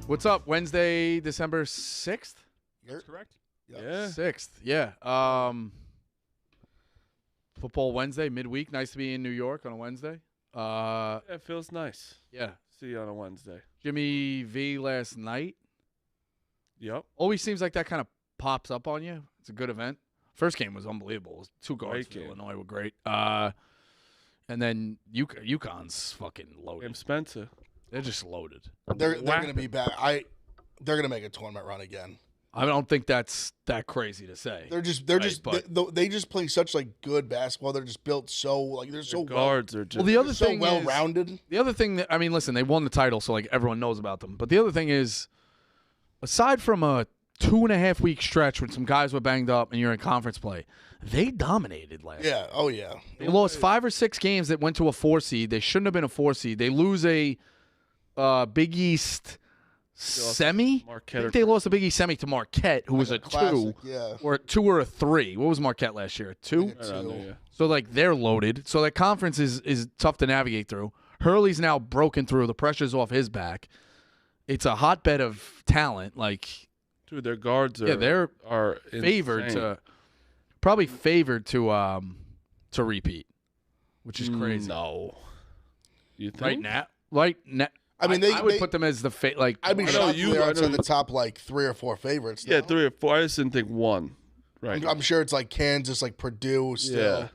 What's up? Wednesday, December 6th? That's correct. Yep. Yeah. 6th, yeah. Football Wednesday, midweek. Nice to be in New York on a Wednesday. It feels nice. Yeah. See you on a Wednesday. Jimmy V last night. Yep. Always seems like that kind of pops up on you. It's a good event. First game was unbelievable. It was 2 guards Great for game. Illinois were great. And then UConn's fucking loaded. Game Spencer. They're just loaded. They're going to be back. They're going to make a tournament run again. I don't think that's that crazy to say. They just play such like good basketball. They're just built so like they're so guards are just Well, the other so thing well is, rounded. The other thing that, I mean, listen, they won the title, so like everyone knows about them. But the other thing is, aside from a 2.5 week stretch when some guys were banged up and you're in conference play, they dominated last year. Yeah. Oh yeah. They lost 5 or 6 games that went to a 4 seed. They shouldn't have been a 4 seed. They lose a Big East semi. I think they lost a Big East semi to Marquette, who was a classic, 2, yeah. or a 2 or a 3. What was Marquette last year? A 2. Like a 2. So like they're loaded. So that conference is tough to navigate through. Hurley's now broken through. The pressure's off his back. It's a hotbed of talent. Like, dude, their guards are they're favored insane. to repeat, which is crazy. No, you think Right now. I mean, I would put them as the like. I'd be I know shocked if you- they're I know outside you- the top like 3 or 4 favorites. Yeah, now. 3 or 4. I just didn't think 1. Right. I'm sure it's like Kansas, like Purdue still. Yeah.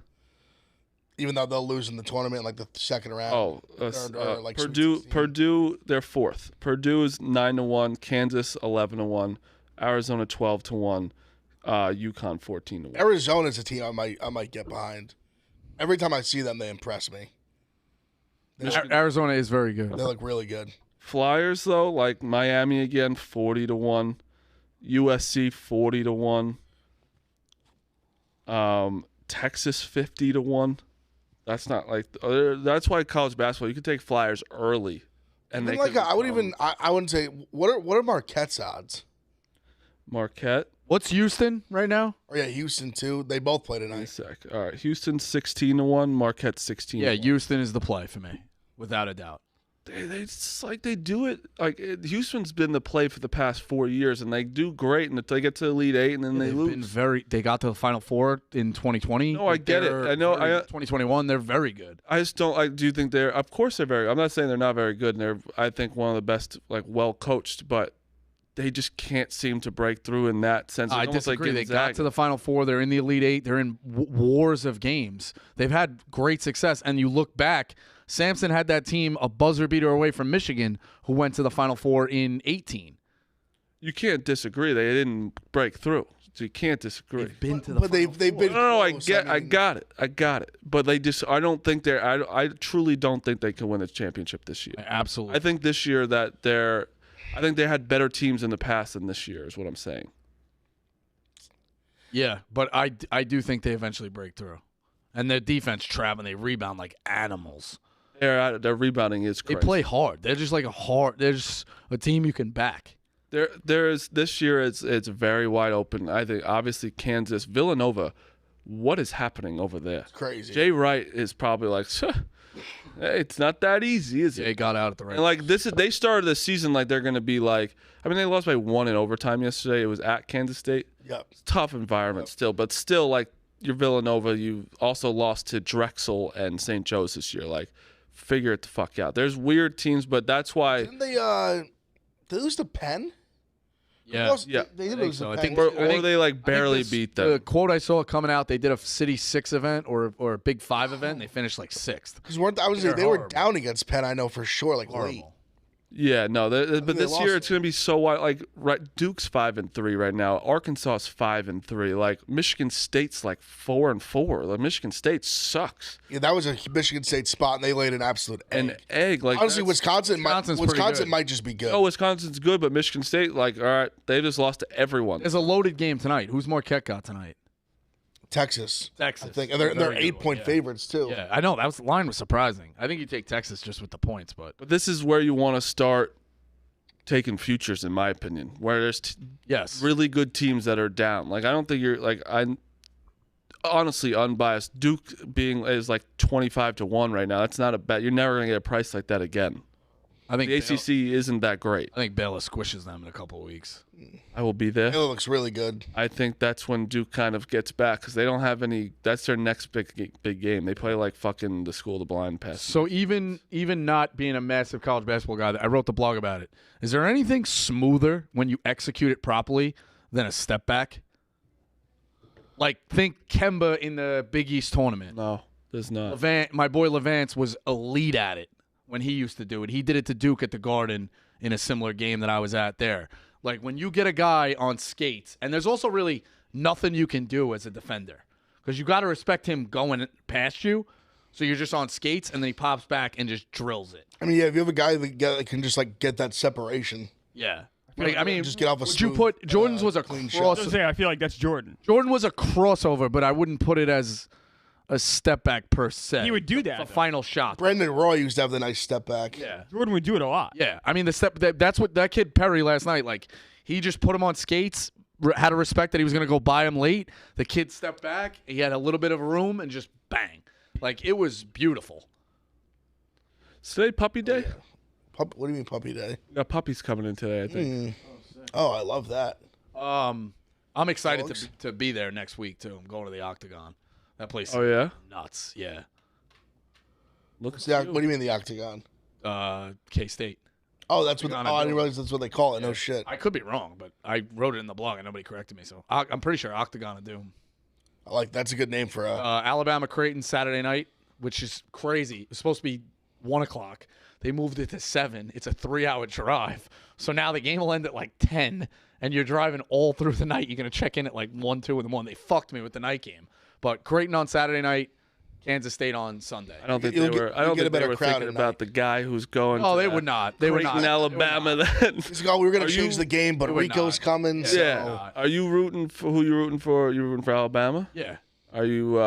Even though they'll lose in the tournament, like the second round. Oh, or, like Sweet Purdue. 16. Purdue, they're 4th. Purdue is 9-1. Kansas 11-1. Arizona 12-1. UConn 14-1. Arizona's a team I might get behind. Every time I see them, they impress me. Arizona is very good. They look really good. Flyers though, like Miami again, 40-1. USC 40-1. Texas 50-1. That's not like that's why college basketball you can take Flyers early, and Even they like could I become wouldn't say what are Marquette's odds? Marquette. What's Houston right now? Oh yeah, Houston too. They both play Wait a tonight. sec. All right, Houston 16-1. Marquette 16-1. Yeah, Houston is the play for me, without a doubt. They do it like Houston's been the play for the past 4 years, and they do great, and they get to the Elite Eight, and then they lose. They got to the Final Four in 2020. No, I get it. I know. 2021, they're very good. I just don't. I do think they're. Of course, they're very. I'm not saying they're not very good, and they're. I think one of the best, like well coached, but they just can't seem to break through in that sense. It's I almost disagree. Like They Gonzaga. got to the Final Four. They're in the Elite Eight. They're in wars of games. They've had great success. And you look back, Sampson had that team a buzzer beater away from Michigan, who went to the Final Four in 2018. You can't disagree. They didn't break through. So you can't disagree. They've been to the But they've been. No, I close. get. I mean, got it. But they just. I don't think they're. I truly don't think they can win the championship this year. Absolutely. I think this year that they're. I think they had better teams in the past than this year. Is what I'm saying. Yeah, but I do think they eventually break through. And their defense trap, and they rebound like animals. Their rebounding is They crazy. play hard. They're just like they're just a team you can back. There's this year it's very wide open. I think obviously Kansas, Villanova. What is happening over there? crazy. Jay Wright is probably like, hey, it's not that easy, is it? They got out at the right And like they started the season like they're gonna be like. I mean, they lost by 1 in overtime yesterday. It was at Kansas State. Yep. It's a tough environment still, but still like you're Villanova. You also lost to Drexel and St. Joe's this year. Like, figure it the fuck out. There's weird teams, but that's why. Didn't they lose to Penn? Yeah. Yeah. They did I think lose so. to I Penn. think- Or they like barely beat them. The quote I saw coming out, they did a City 6 event or a Big 5 event, and they finished like 6th. Because I was They're they were horrible. down against Penn. I know for sure. Like late. Horrible. Yeah, no, but they this lost year it. it's gonna be so wide. Like, right, Duke's 5-3 right now. Arkansas is 5-3. Like, Michigan State's like 4-4. Like, Michigan State sucks. Yeah, that was a Michigan State spot, and they laid an absolute egg. An egg, like Honestly, that's- Wisconsin's pretty good. might just be good. Oh, Wisconsin's good, but Michigan State, like, all right, they just lost to everyone. There's a loaded game tonight. Who's Marquette got tonight? Texas. Texas. I think. And they're Very good 8-point one, yeah. favorites too. Yeah, I know. The line was surprising. I think you take Texas just with the points, but But this is where you want to start taking futures, in my opinion, where there's yes. really good teams that are down. Like, I don't think you're like I'm honestly unbiased. Duke is like 25-1 right now. That's not a bet. You're never gonna get a price like that again. I think The ACC isn't that great. I think Baylor squishes them in a couple of weeks. I will be there. It looks really good. I think that's when Duke kind of gets back because they don't have any. That's their next big game. They play like fucking the School of the Blind pass. So even not being a massive college basketball guy, I wrote the blog about it. Is there anything smoother when you execute it properly than a step back? Like, think Kemba in the Big East tournament. No, there's not. My boy Levance was elite at it when he used to do it. He did it to Duke at the Garden in a similar game that I was at there. Like, when you get a guy on skates, and there's also really nothing you can do as a defender because you got to respect him going past you. So you're just on skates, and then he pops back and just drills it. I mean, yeah, if you have a guy that can just like get that separation. Yeah. I mean, just get off a would smooth, you put Jordan's was a clean I was crossover? gonna say, I feel like that's Jordan. Jordan was a crossover, but I wouldn't put it as a step back per se. He would do that. The though. final shot. Brandon Roy used to have the nice step back. Yeah. Jordan would do it a lot. Yeah. I mean, that's what that kid Perry last night, like, he just put him on skates, had a respect that he was going to go by him late. The kid stepped back. He had a little bit of room and just bang. Like, it was beautiful. Is today puppy day? What do you mean puppy day? We got puppies coming in today, I think. Oh, I love that. I'm excited Dogs? to be there next week, too. I'm going to the Octagon. That place Oh, is yeah? nuts. Yeah. Look What do you mean the Octagon? K-State. Oh, that's what. Octagon I didn't Ability. realize that's what they call it. No shit. I could be wrong, but I wrote it in the blog and nobody corrected me. So I'm pretty sure Octagon of Doom. I like that's a good name for a. Alabama Creighton Saturday night, which is crazy. It was supposed to be 1 o'clock. They moved it to 7. It's a 3-hour drive. So now the game will end at like 10, and you're driving all through the night. You're going to check in at like 1, 2 in the morning. They fucked me with the night game. But Creighton on Saturday night, Kansas State on Sunday. I don't think You'll they get- were. I you'll don't get a think they better were crowd thinking at about night. the guy who's going. Oh, to, they would not. They would Creighton, not. Alabama. Then. He's like, oh, we were going Are to change you- the game, but They would Rico's not. coming. Yeah. So. Yeah. Are you rooting for who? You rooting for? You rooting for Alabama? Yeah. Are you?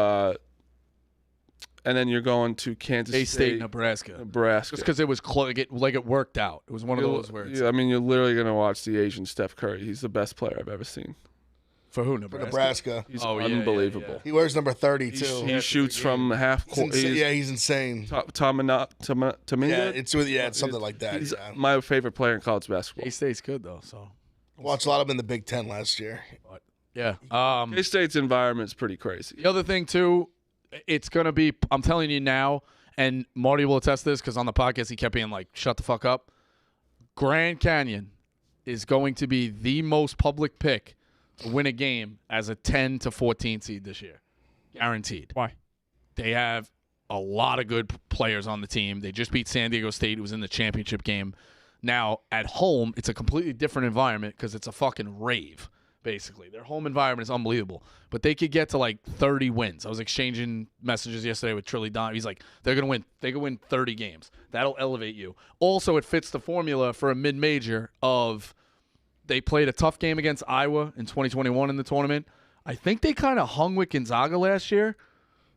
And then you're going to Kansas K-State, Nebraska. Nebraska. Just because it was close, like it worked out. It was one of those where it's, I mean, you're literally gonna watch the Asian Steph Curry. He's the best player I've ever seen. for who, For Nebraska? Nebraska. He's Oh, yeah, yeah, unbelievable. yeah. He wears number 30 He, too. he shoots from half He's court. insane. Yeah, he's insane. Taminga. Yeah, it's something like that. He's Yeah. my favorite player in college basketball. K-State's good, though, so. Watched a lot of them in the Big Ten last year. But, yeah. K-State's environment's pretty crazy. The other thing, too, it's going to be, I'm telling you now, and Marty will attest this because on the podcast he kept being like, shut the fuck up. Grand Canyon is going to be the most public pick to win a game as a 10 to 14 seed this year. Guaranteed. Why? They have a lot of good players on the team. They just beat San Diego State, who was in the championship game. Now, at home, it's a completely different environment because it's a fucking rave, basically. Their home environment is unbelievable. But they could get to like 30 wins. I was exchanging messages yesterday with Trilly Don. He's like, they're going to win. They could win 30 games. That'll elevate you. Also, it fits the formula for a mid-major of they played a tough game against Iowa in 2021 in the tournament. I think they kind of hung with Gonzaga last year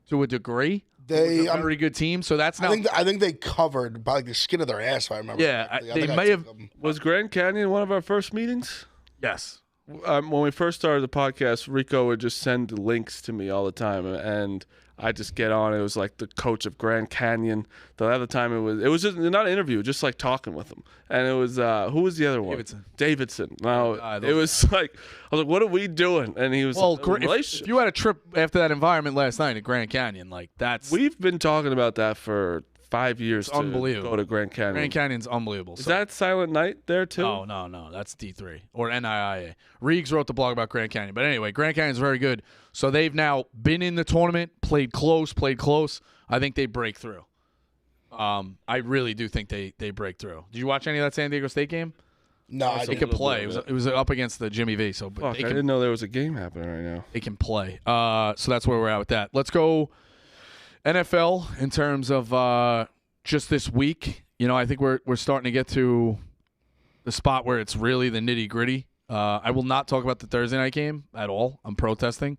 to a degree. They, It was a very good team. So that's now. I think they covered by like the skin of their ass. If I remember. Yeah, correctly. I they think I may took have- them. Was Grand Canyon one of our first meetings? Yes. When we first started the podcast, Rico would just send links to me all the time, and I just get on. It was like the coach of Grand Canyon. The other time it was just not an interview, just like talking with him. And it was who was the other one? Davidson. No, it was like I was like, what are we doing? And he was Well, like, if you had a trip after that environment last night at Grand Canyon, like that's we've been talking about that for 5 years. It's unbelievable. To go to Grand Canyon. Grand Canyon's unbelievable. Is that Silent Night there too? No. That's D3 or NIIA. Reegs wrote the blog about Grand Canyon. But anyway, Grand Canyon's very good. So they've now been in the tournament, played close. I think they break through. I really do think they break through. Did you watch any of that San Diego State game? No, I They didn't. can play. It was up against the Jimmy V. So but Fuck, they I can didn't know there was a game happening right now. they can play. So that's where we're at with that. Let's go NFL in terms of just this week. You know, I think we're starting to get to the spot where it's really the nitty gritty. I will not talk about the Thursday night game at all. I'm protesting.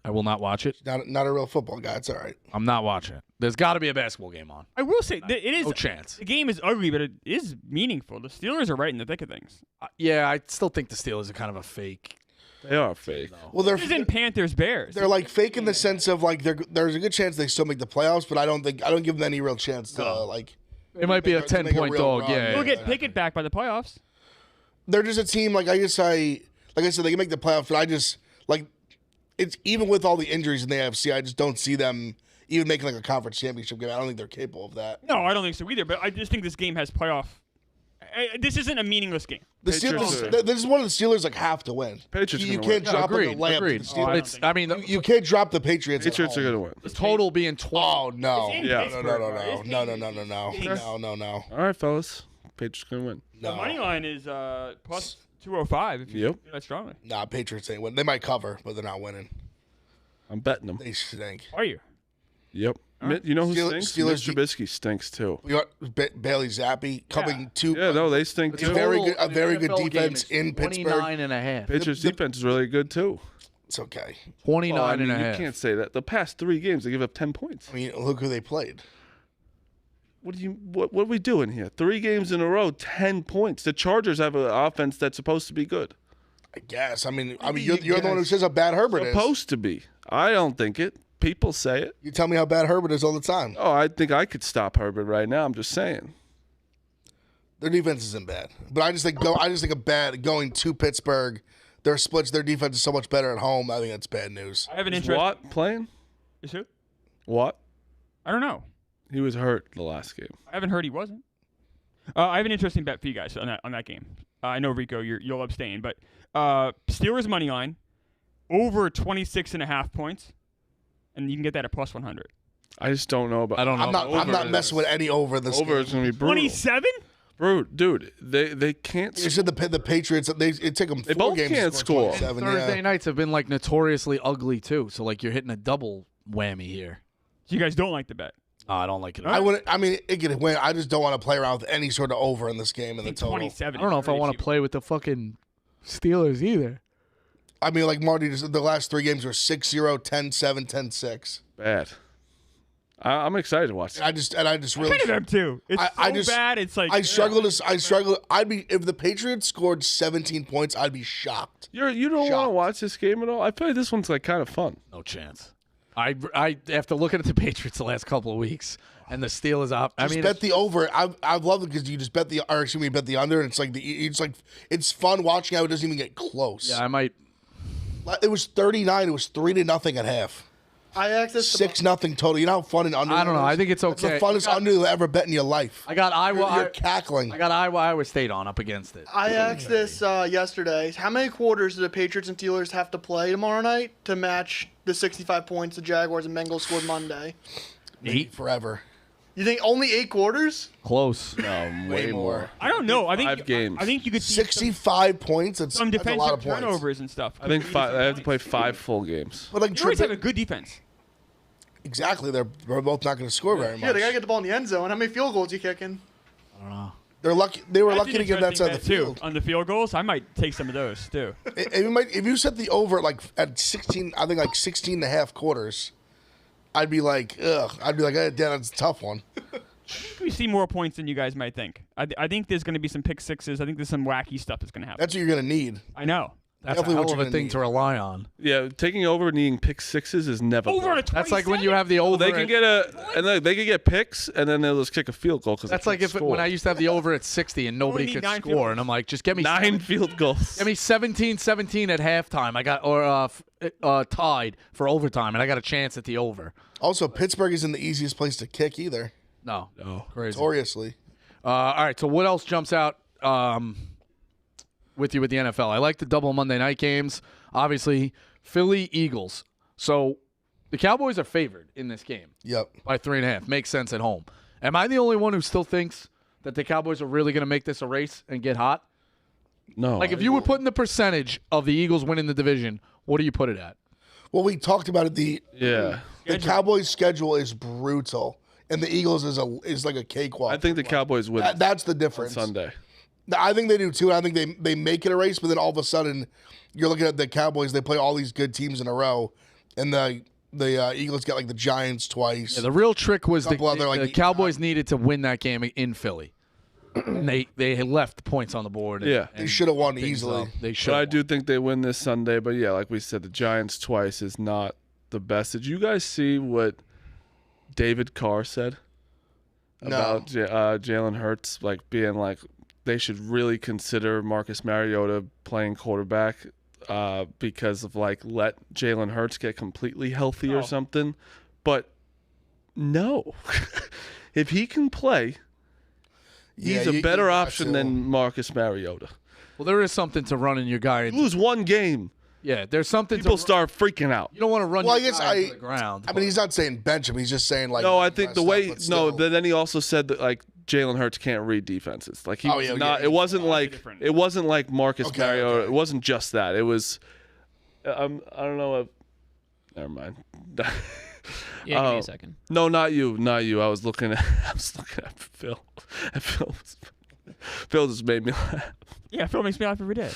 I will not watch it. Not a real football guy. It's all right. I'm not watching it. There's got to be a basketball game on. I will say that it is No chance. The game is ugly, but it is meaningful. The Steelers are right in the thick of things. Yeah, I still think the Steelers are kind of a fake. They are fake. Well, they're This isn't Panthers Bears. they're like fake in the sense of like there's a good chance they still make the playoffs, but I don't give them any real chance to like. It might be a 10-point real dog. run. Yeah. We'll get Pickett back by the playoffs. They're just a team like I said, they can make the playoffs, but I just like it's even with all the injuries in the AFC, I just don't see them even making like a conference championship game. I don't think they're capable of that. No, I don't think so either. But I just think this game has playoff. This isn't a meaningless game. The Patriots Steelers, this is one of the Steelers like have to win. Patriots You gonna can't win. drop like a Agreed. layup Agreed. to the Steelers. It's, I mean, You can't drop the Patriots. Patriots at are home. going to win. total being 12. Oh no! It's in Yeah. Pittsburgh, No! bro. It's No! All right, fellas. Patriots going to win. The No. money line is plus 205. If you Yep. do that strongly. Nah, Patriots ain't winning. They might cover, but they're not winning. I'm betting them. They stink. Are you? Yep. You know who Steelers- stinks? Mitch Trubisky stinks too. We got Bailey Zappi coming to Yeah, no, they stink a too. very Total good, a very good NFL game defense is in Pittsburgh. 29.5. Patriots defense is really good too. It's okay. 29 Well, I mean, and a you half. can't say that. The past 3 games, they give up 10 points. I mean, look who they played. What are we doing here? 3 games in a row, 10 points. The Chargers have an offense that's supposed to be good. I guess. I mean, you're the one who says how bad Herbert is. Supposed to be. I don't think it. People say it. You tell me how bad Herbert is all the time. Oh, I think I could stop Herbert right now. I'm just saying. Their defense isn't bad, but I just think a bad going to Pittsburgh. Their splits, their defense is so much better at home. I think that's bad news. I have an Is interest. Watt playing? Is who? Watt? I don't know. He was hurt the last game. I haven't heard he wasn't. I have an interesting bet for you guys on that game. I know, Rico, you'll abstain, but Steelers money line over 26.5 points, and you can get that at plus 100. I just don't know about. I don't know. I'm not messing with any over this. Over game. is going to be brutal. 27? Dude, they can't. You said the Patriots. It took them 4 both games can't to score. 27, Thursday yeah. nights have been like notoriously ugly too. So like you're hitting a double whammy here. So you guys don't like the bet? Oh, I don't like it. I wouldn't. I mean, it could win. I just don't want to play around with any sort of over in this game in the total. 27. I don't know if I want to play with the fucking Steelers either. I mean, like Marty, the last 3 games were 6-0, 10-7, 10-6. Bad. I'm excited to watch it. I just really. I kind of am too. It's I so just- bad. It's like I struggle. I'd be if the Patriots scored 17 points, I'd be shocked. You don't want to Shocked. watch this game at all? I feel like this one's like kind of fun. No chance. I after looking at the Patriots the last couple of weeks and the Steelers up. I Just mean, bet the over. I love it because you just bet bet the under, and it's like it's fun watching how it doesn't even get close. yeah, I might. It was 39. It was 3-0 at half. I asked this. 6-0 total. You know how fun an under. I don't know. is? I think it's It's the okay. funnest under you'll ever bet in your life. I got You're cackling. I got Iowa State on up against it. I asked this yesterday. How many quarters do the Patriots and Steelers have to play tomorrow night to match the 65 points the Jaguars and Bengals scored Monday? 8 forever. You think only 8 quarters? close. No, Way more. I don't know. I think 5 games. I think you could see 65 points. some That's a lot defensive of points. turnovers and stuff. I think I have to play 5 full games. But like You always have a triple, good defense. exactly, they're both not going to score very much. Yeah, they gotta get the ball in the end zone. How many field goals you kicking? They're lucky. They were That's lucky an to get that interesting side of the bet, field. too. On the field goals, I might take some of those too. If you set the over at 16, I think like 16 and a half quarters, I'd be like, ugh. I'd be like, damn, that's a tough one. We see more points than you guys might think. I think there's going to be some pick sixes. I think there's some wacky stuff that's going to happen. That's what you're going to need. I know. That's a Definitely what hell of you're a gonna thing need. to rely on. Yeah, taking over and needing pick sixes is never Over on a good. That's like when you 27? have the over. They can get they can get picks and then they'll just kick a field goal because That's like when I used to have the over at 60 and nobody need could 9 field score, goals. and I'm like, just get me 9 field goals. Give me 17-17 at halftime. I got tied for overtime, and I got a chance at the over. Also, Pittsburgh isn't the easiest place to kick either, No, crazy. notoriously. All right, so what else jumps out with you with the NFL? I like the double Monday night games. Obviously, Philly Eagles. So the Cowboys are favored in this game Yep. by 3.5. Makes sense at home. Am I the only one who still thinks that the Cowboys are really going to make this a race and get hot? No. Like, if you were putting the percentage of the Eagles winning the division, what do you put it at? Well, we talked about it. The Cowboys' schedule is brutal, and the Eagles is like a cakewalk. I think the Cowboys win That's the difference. Sunday. I think they do too. I think they make it a race, but then all of a sudden, you're looking at the Cowboys. They play all these good teams in a row, and the Eagles get like the Giants twice. Yeah, the real trick was the Couple other, like, Cowboys needed to win that game in Philly. And they had left points on the board. And, Yeah. They should have won things easily. up. They should. But I do think they win this Sunday. But yeah, like we said, the Giants twice is not the best. Did you guys see what David Carr said? about Jalen Hurts being like they should really consider Marcus Mariota playing quarterback because of let Jalen Hurts get completely healthy or something. But no, if he can play, he's a better option than Marcus Mariota. Well, there is something to running your guy. Lose one game. Yeah, there's something People start freaking out. You don't want to run your guy into the ground. I mean, he's not saying bench him. He's just saying No, I think the way but then he also said that Jalen Hurts can't read defenses. It wasn't like Marcus Mariota. Okay. It wasn't just that. It was I don't know if never mind. Yeah, give me a second. No, not you. I was looking at Phil. And Phil just made me laugh. Yeah, Phil makes me laugh every day.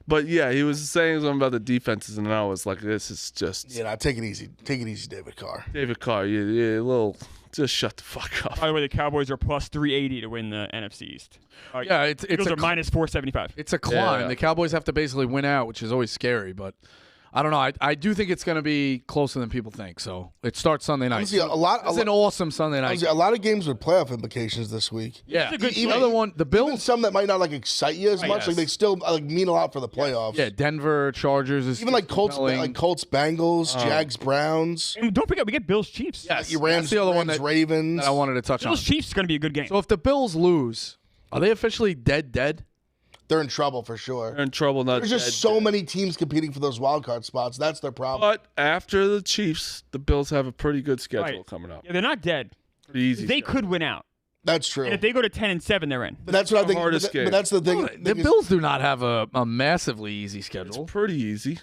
But yeah, he was saying something about the defenses, and I was like, "This is just." Yeah, take it easy, David Carr. David Carr, you little, just shut the fuck up. By the way, the Cowboys are plus 380 to win the NFC East. Yeah, it's Eagles are minus 475. It's a climb. Yeah. The Cowboys have to basically win out, which is always scary. But I don't know. I do think it's going to be closer than people think. So it starts Sunday night. Honestly, It's an awesome Sunday night. A lot of games with playoff implications this week. Yeah, It's a good the slate. other one, the Even Bills. some that might not excite you as much, yes. they still mean a lot for the playoffs. Yeah, Denver Chargers is Even Colts, compelling. Colts, Bengals, Jags, Browns. And don't forget, we get Bills Chiefs. Yes, Your Rams, that's the other one Rams, that Ravens. I wanted to touch on. Bills Chiefs is going to be a good game. So if the Bills lose, are they officially dead? They're in trouble for sure. They're in trouble. There's just so many teams competing for those wild card spots. That's their problem. But after the Chiefs, the Bills have a pretty good schedule Right. coming up. Yeah, they're not dead. Pretty easy. They schedule. could win out. That's true. And if they go to 10-7, they're in. But that's what I think. hardest game. But that's the thing. The Bills do not have a massively easy It's schedule. pretty easy.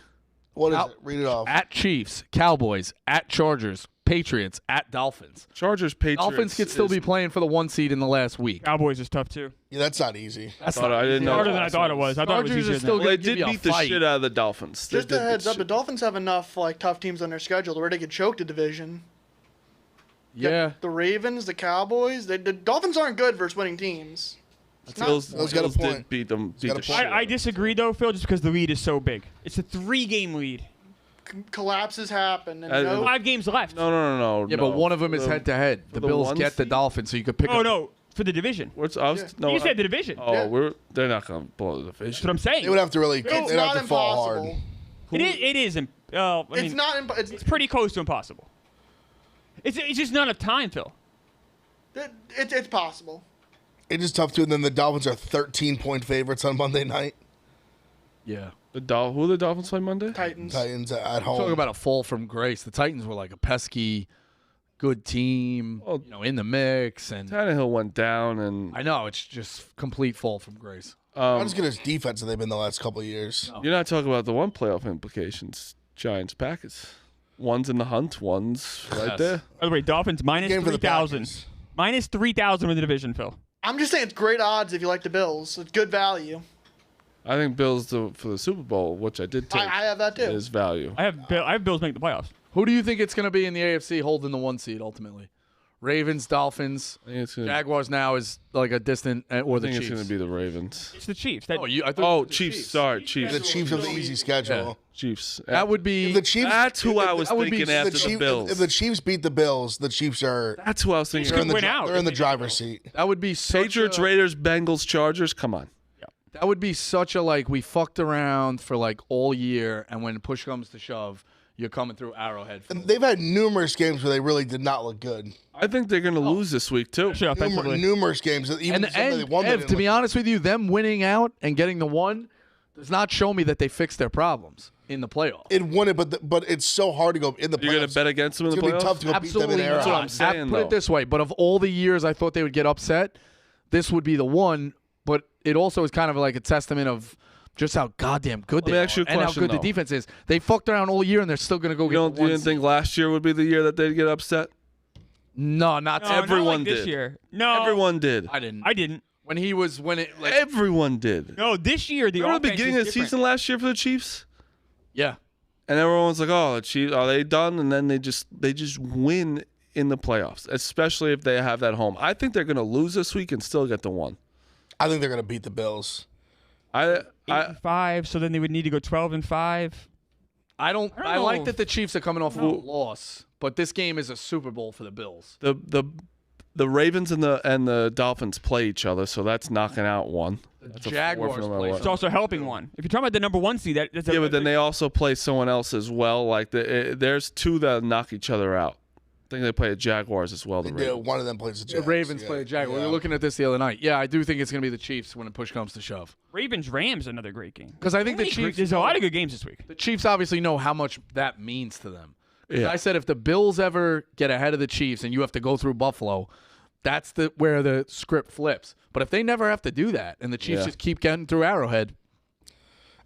What is it? Read it off. At Chiefs, Cowboys, at Chargers, Patriots, at Dolphins. Chargers, Patriots. Dolphins could still be playing for the 1 seed in the last week. Cowboys is tough, too. Yeah, that's not easy. That's I didn't easy. know. Harder than I thought it was. I thought it was Chargers easier are still than Well, they gonna give did you a beat the fight. shit out of the Dolphins. They Just did a heads beat up, the Dolphins have enough tough teams on their schedule where they could choke the division. Yeah. The Ravens, the Cowboys. The Dolphins aren't good versus winning teams. Bills Bill's got a did point. beat them. Beat got the a shit. point. out I of them. disagree, though, Phil, just because the lead is so big. It's a 3-game lead. Collapses happen. And Uh, 5 games left. No. Yeah, but one of them is head-to-head. The the Bills one get the seed? Dolphins, so you could pick Oh, up. no, for the division. No, You said the division. Oh, Yeah. they're not going to blow the That's division. what I'm saying. They would have to really. it's They'd have not to fall hard. impossible. It is. It's not. It's pretty close to impossible. It's just not enough time, Phil. It's possible. It is tough too. And then the Dolphins are 13-point favorites on Monday night. Yeah. Who the Dolphins play Monday? Titans. Titans at home. Talking about a fall from grace. The Titans were like a pesky, good team, Well, in the mix. And Tannehill went down, and I know, it's just complete fall from grace. Not as good as defense as they've been the last couple of years. you're not talking about the one playoff implications. Giants, Packers. One's in the hunt. One's right Yes. there. By the way, Dolphins minus Game for the 3,000. Packers. Minus 3,000 in the division, Phil. I'm just saying it's great odds if you like the Bills. It's good value. I think Bills for the Super Bowl, which I did take, I have that too. is value. I have Bills make the playoffs. Who do you think it's going to be in the AFC holding the 1 seed ultimately? Ravens, Dolphins, I think it's gonna, Jaguars now is like a distant, or I the think Chiefs. it's going to be the Ravens. It's the Chiefs. I thought it Oh, was the Chiefs. Sorry, Chiefs. The Chiefs have the easy schedule. Chiefs. That would be If the Chiefs, That's who I was that would be thinking the after the the Chiefs, Bills. if the Chiefs beat the Bills, the Chiefs are That's who I was thinking. they're in the, win out they're in the if they driver's seat. that would be such Patriots, a, Raiders, Bengals, Chargers. Come on. that would be such a we fucked around for all year, and when push comes to shove, you're coming through Arrowhead. And they've had numerous games where they really did not look good. I think they're going to lose this week too. Especially offensively. Numerous games. Even And, some that they won, they Ev, didn't to be look honest with you, them winning out and getting the 1 does not show me that they fixed their problems in the playoffs. It won it, but it's so hard to go in the playoffs. You're going to bet against them in It's the going to be playoffs? tough to go beat them Absolutely in not. That's what I'm Arrowhead. saying, Put though. it this way, but of all the years I thought they would get upset, this would be the 1. But it also is kind of like a testament of just how goddamn good Let me they ask you are a and how question, good though. the defense is. They fucked around all year, and they're still going to go get the You 1 didn't seed. think last year would be the year that they'd get upset? No, not No, Everyone not like this did. year. No, Everyone did. I didn't. I didn't. when it Everyone did. No, this year the Remember the offense beginning is of the different. season last year for the Chiefs? yeah. And everyone was like, "Oh, the Chiefs, are they done?" And then they just win in the playoffs, especially if they have that home. I think they're going to lose this week and still get the 1. I think they're going to beat the Bills. 8-5, so then they would need to go 12-5. I know. like that the Chiefs are coming off of a loss, but this game is a Super Bowl for the Bills. the The Ravens and the Dolphins play each other, so that's knocking out one. That's Jaguars play. It's also helping one. If you're talking about the number 1 seed, that's but then they also play someone else as well. Like there's two that knock each other out. I think they play the Jaguars as well. One of them plays the Jags. The Ravens play the Jaguars. We were looking at this the other night. Yeah, I do think it's going to be the Chiefs when push comes to shove. Ravens-Rams, another great game. Because I think the Chiefs. There's a lot of good games this week. The Chiefs obviously know how much that means to them. Yeah. I said if the Bills ever get ahead of the Chiefs and you have to go through Buffalo, that's where the script flips. But if they never have to do that and the Chiefs just keep getting through Arrowhead.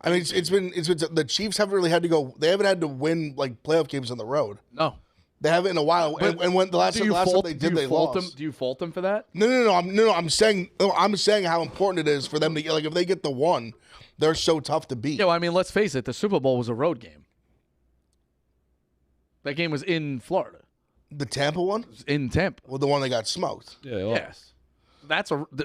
I mean, it's been the Chiefs haven't really had to go. They haven't had to win like playoff games on the road. No. They haven't in a while. And when the last time they did, they lost. Do you fault them for that? No. I'm saying how important it is for them to get, like, if they get the one, they're so tough to beat. Yeah, well, I mean, let's face it. The Super Bowl was a road game. That game was in Florida. The Tampa one? It was in Tampa. Well, the one they got smoked. Yeah. Yes.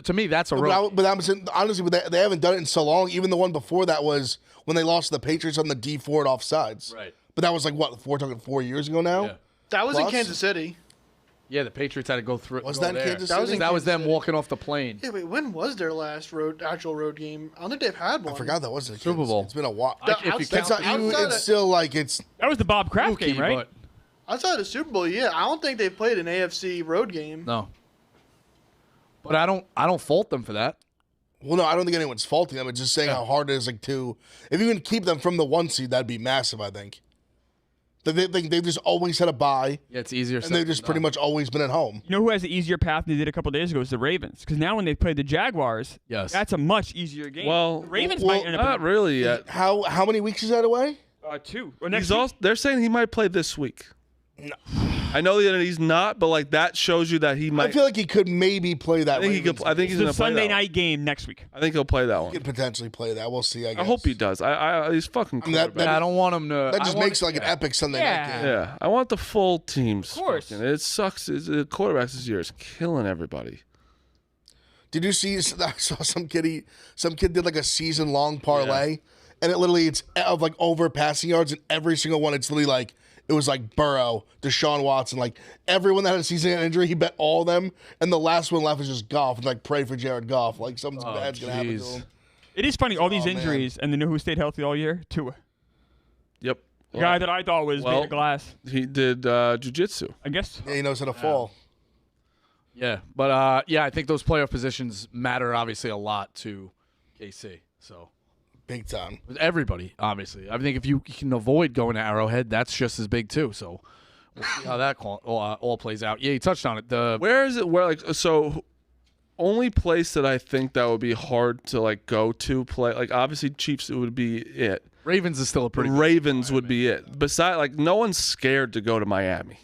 To me, that's a road. But I'm saying, honestly, they haven't done it in so long. Even the one before that was when they lost to the Patriots on the D4 offsides. Right. But that was like, what, 4 years ago now? Yeah. That was in Plus? Kansas City. Yeah, the Patriots had to go through. Was go that in there. Kansas That was City? in That was Kansas them City. walking off the plane. Yeah, wait, when was their last actual road game? I don't think they've had one. I forgot that was the Super Bowl. It's been a while. If you That's count not, outside it's of- still like it's. That was the Bob Kraft Rookie, game, right? but Outside of the Super Bowl, yeah. I don't think they've played an AFC road game. no. But I don't fault them for that. Well, no, I don't think anyone's faulting them. It's just saying how hard it is, like, to if you can keep them from the 1 seed, that'd be massive. I think. They've just always had a bye, Yeah, it's easier. and they've just pretty much always been at home. You know who has the easier path than they did a couple days ago is the Ravens. Because now when they play the Jaguars, Yes. that's a much easier game. Well, the Ravens well, might end Not up really yet. How many weeks is that away? 2. Or next He's week. also, they're saying he might play this week. No. I know that he's not, but like that shows you that he might. I feel like he could maybe play that. I think he could. Ravens I think he's It's gonna the play Sunday that one. night game next week. I think he'll play that He one. could potentially play that. We'll see. I guess. I hope he does. He's fucking. I mean, that- quarterback. Yeah, I don't want him to. That I just want- makes like an epic Sunday Yeah. night game. Yeah, I want the full teams. Of course. It sucks. The quarterbacks this year is killing everybody. Did you see? I saw some kid did like a season long parlay, and it's of like over passing yards, and every single one it's literally like it was like Burrow, Deshaun Watson, like everyone that had a season injury, he bet all of them, and the last one left was just Goff, and like pray for Jared Goff, like something bad's gonna happen to jeez. him. It is funny, all these man. injuries, and you know who stayed healthy all year? Tua. Yep. The guy that I thought was made of glass. He did jujitsu. I guess. Yeah, he knows how to fall. Yeah, but I think those playoff positions matter obviously a lot to KC. So Big time. everybody, obviously. I think if you can avoid going to Arrowhead, that's just as big too. So we'll see how that all plays out. Yeah, you touched on it. Where is it? Where like so? Only place that I think that would be hard to like go to play. Like obviously Chiefs would be it. Ravens is still a pretty good Ravens would be it. Besides, like no one's scared to go to Miami.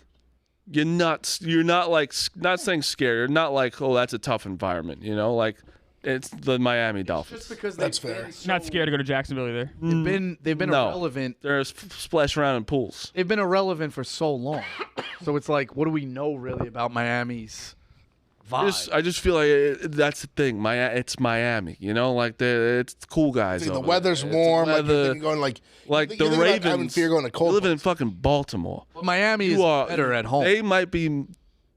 You're not saying scared. You're not like, oh, that's a tough environment. You know, like it's the Miami Dolphins. just because That's they've fair. been so- Not scared to go to Jacksonville either. They've been No. irrelevant. There's splash around in pools. They've been irrelevant for so long. So it's like, what do we know really about Miami's vibe? I just feel like that's the thing. It's Miami. You know, like it's cool guys. The over weather's there. It's warm. Like, you're weather- thinking going like like you the think about Ravens. having fear going to cold. You live in places. fucking Baltimore. But Miami is better at home. They might be.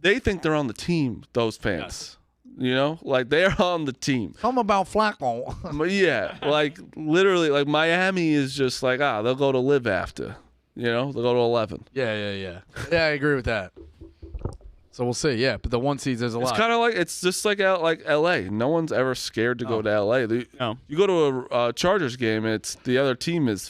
They think they're on the team. Those fans. Yes. You know, like they're on the team. Something about Flacco. But yeah, like literally, like Miami is just like they'll go to live after. You know, they'll go to 11. Yeah, I agree with that. So we'll see. Yeah, but the 1 seeds there's a It's lot. kind of like it's just like like L.A. No one's ever scared to go to L.A. No. You go to a Chargers game, it's the other team is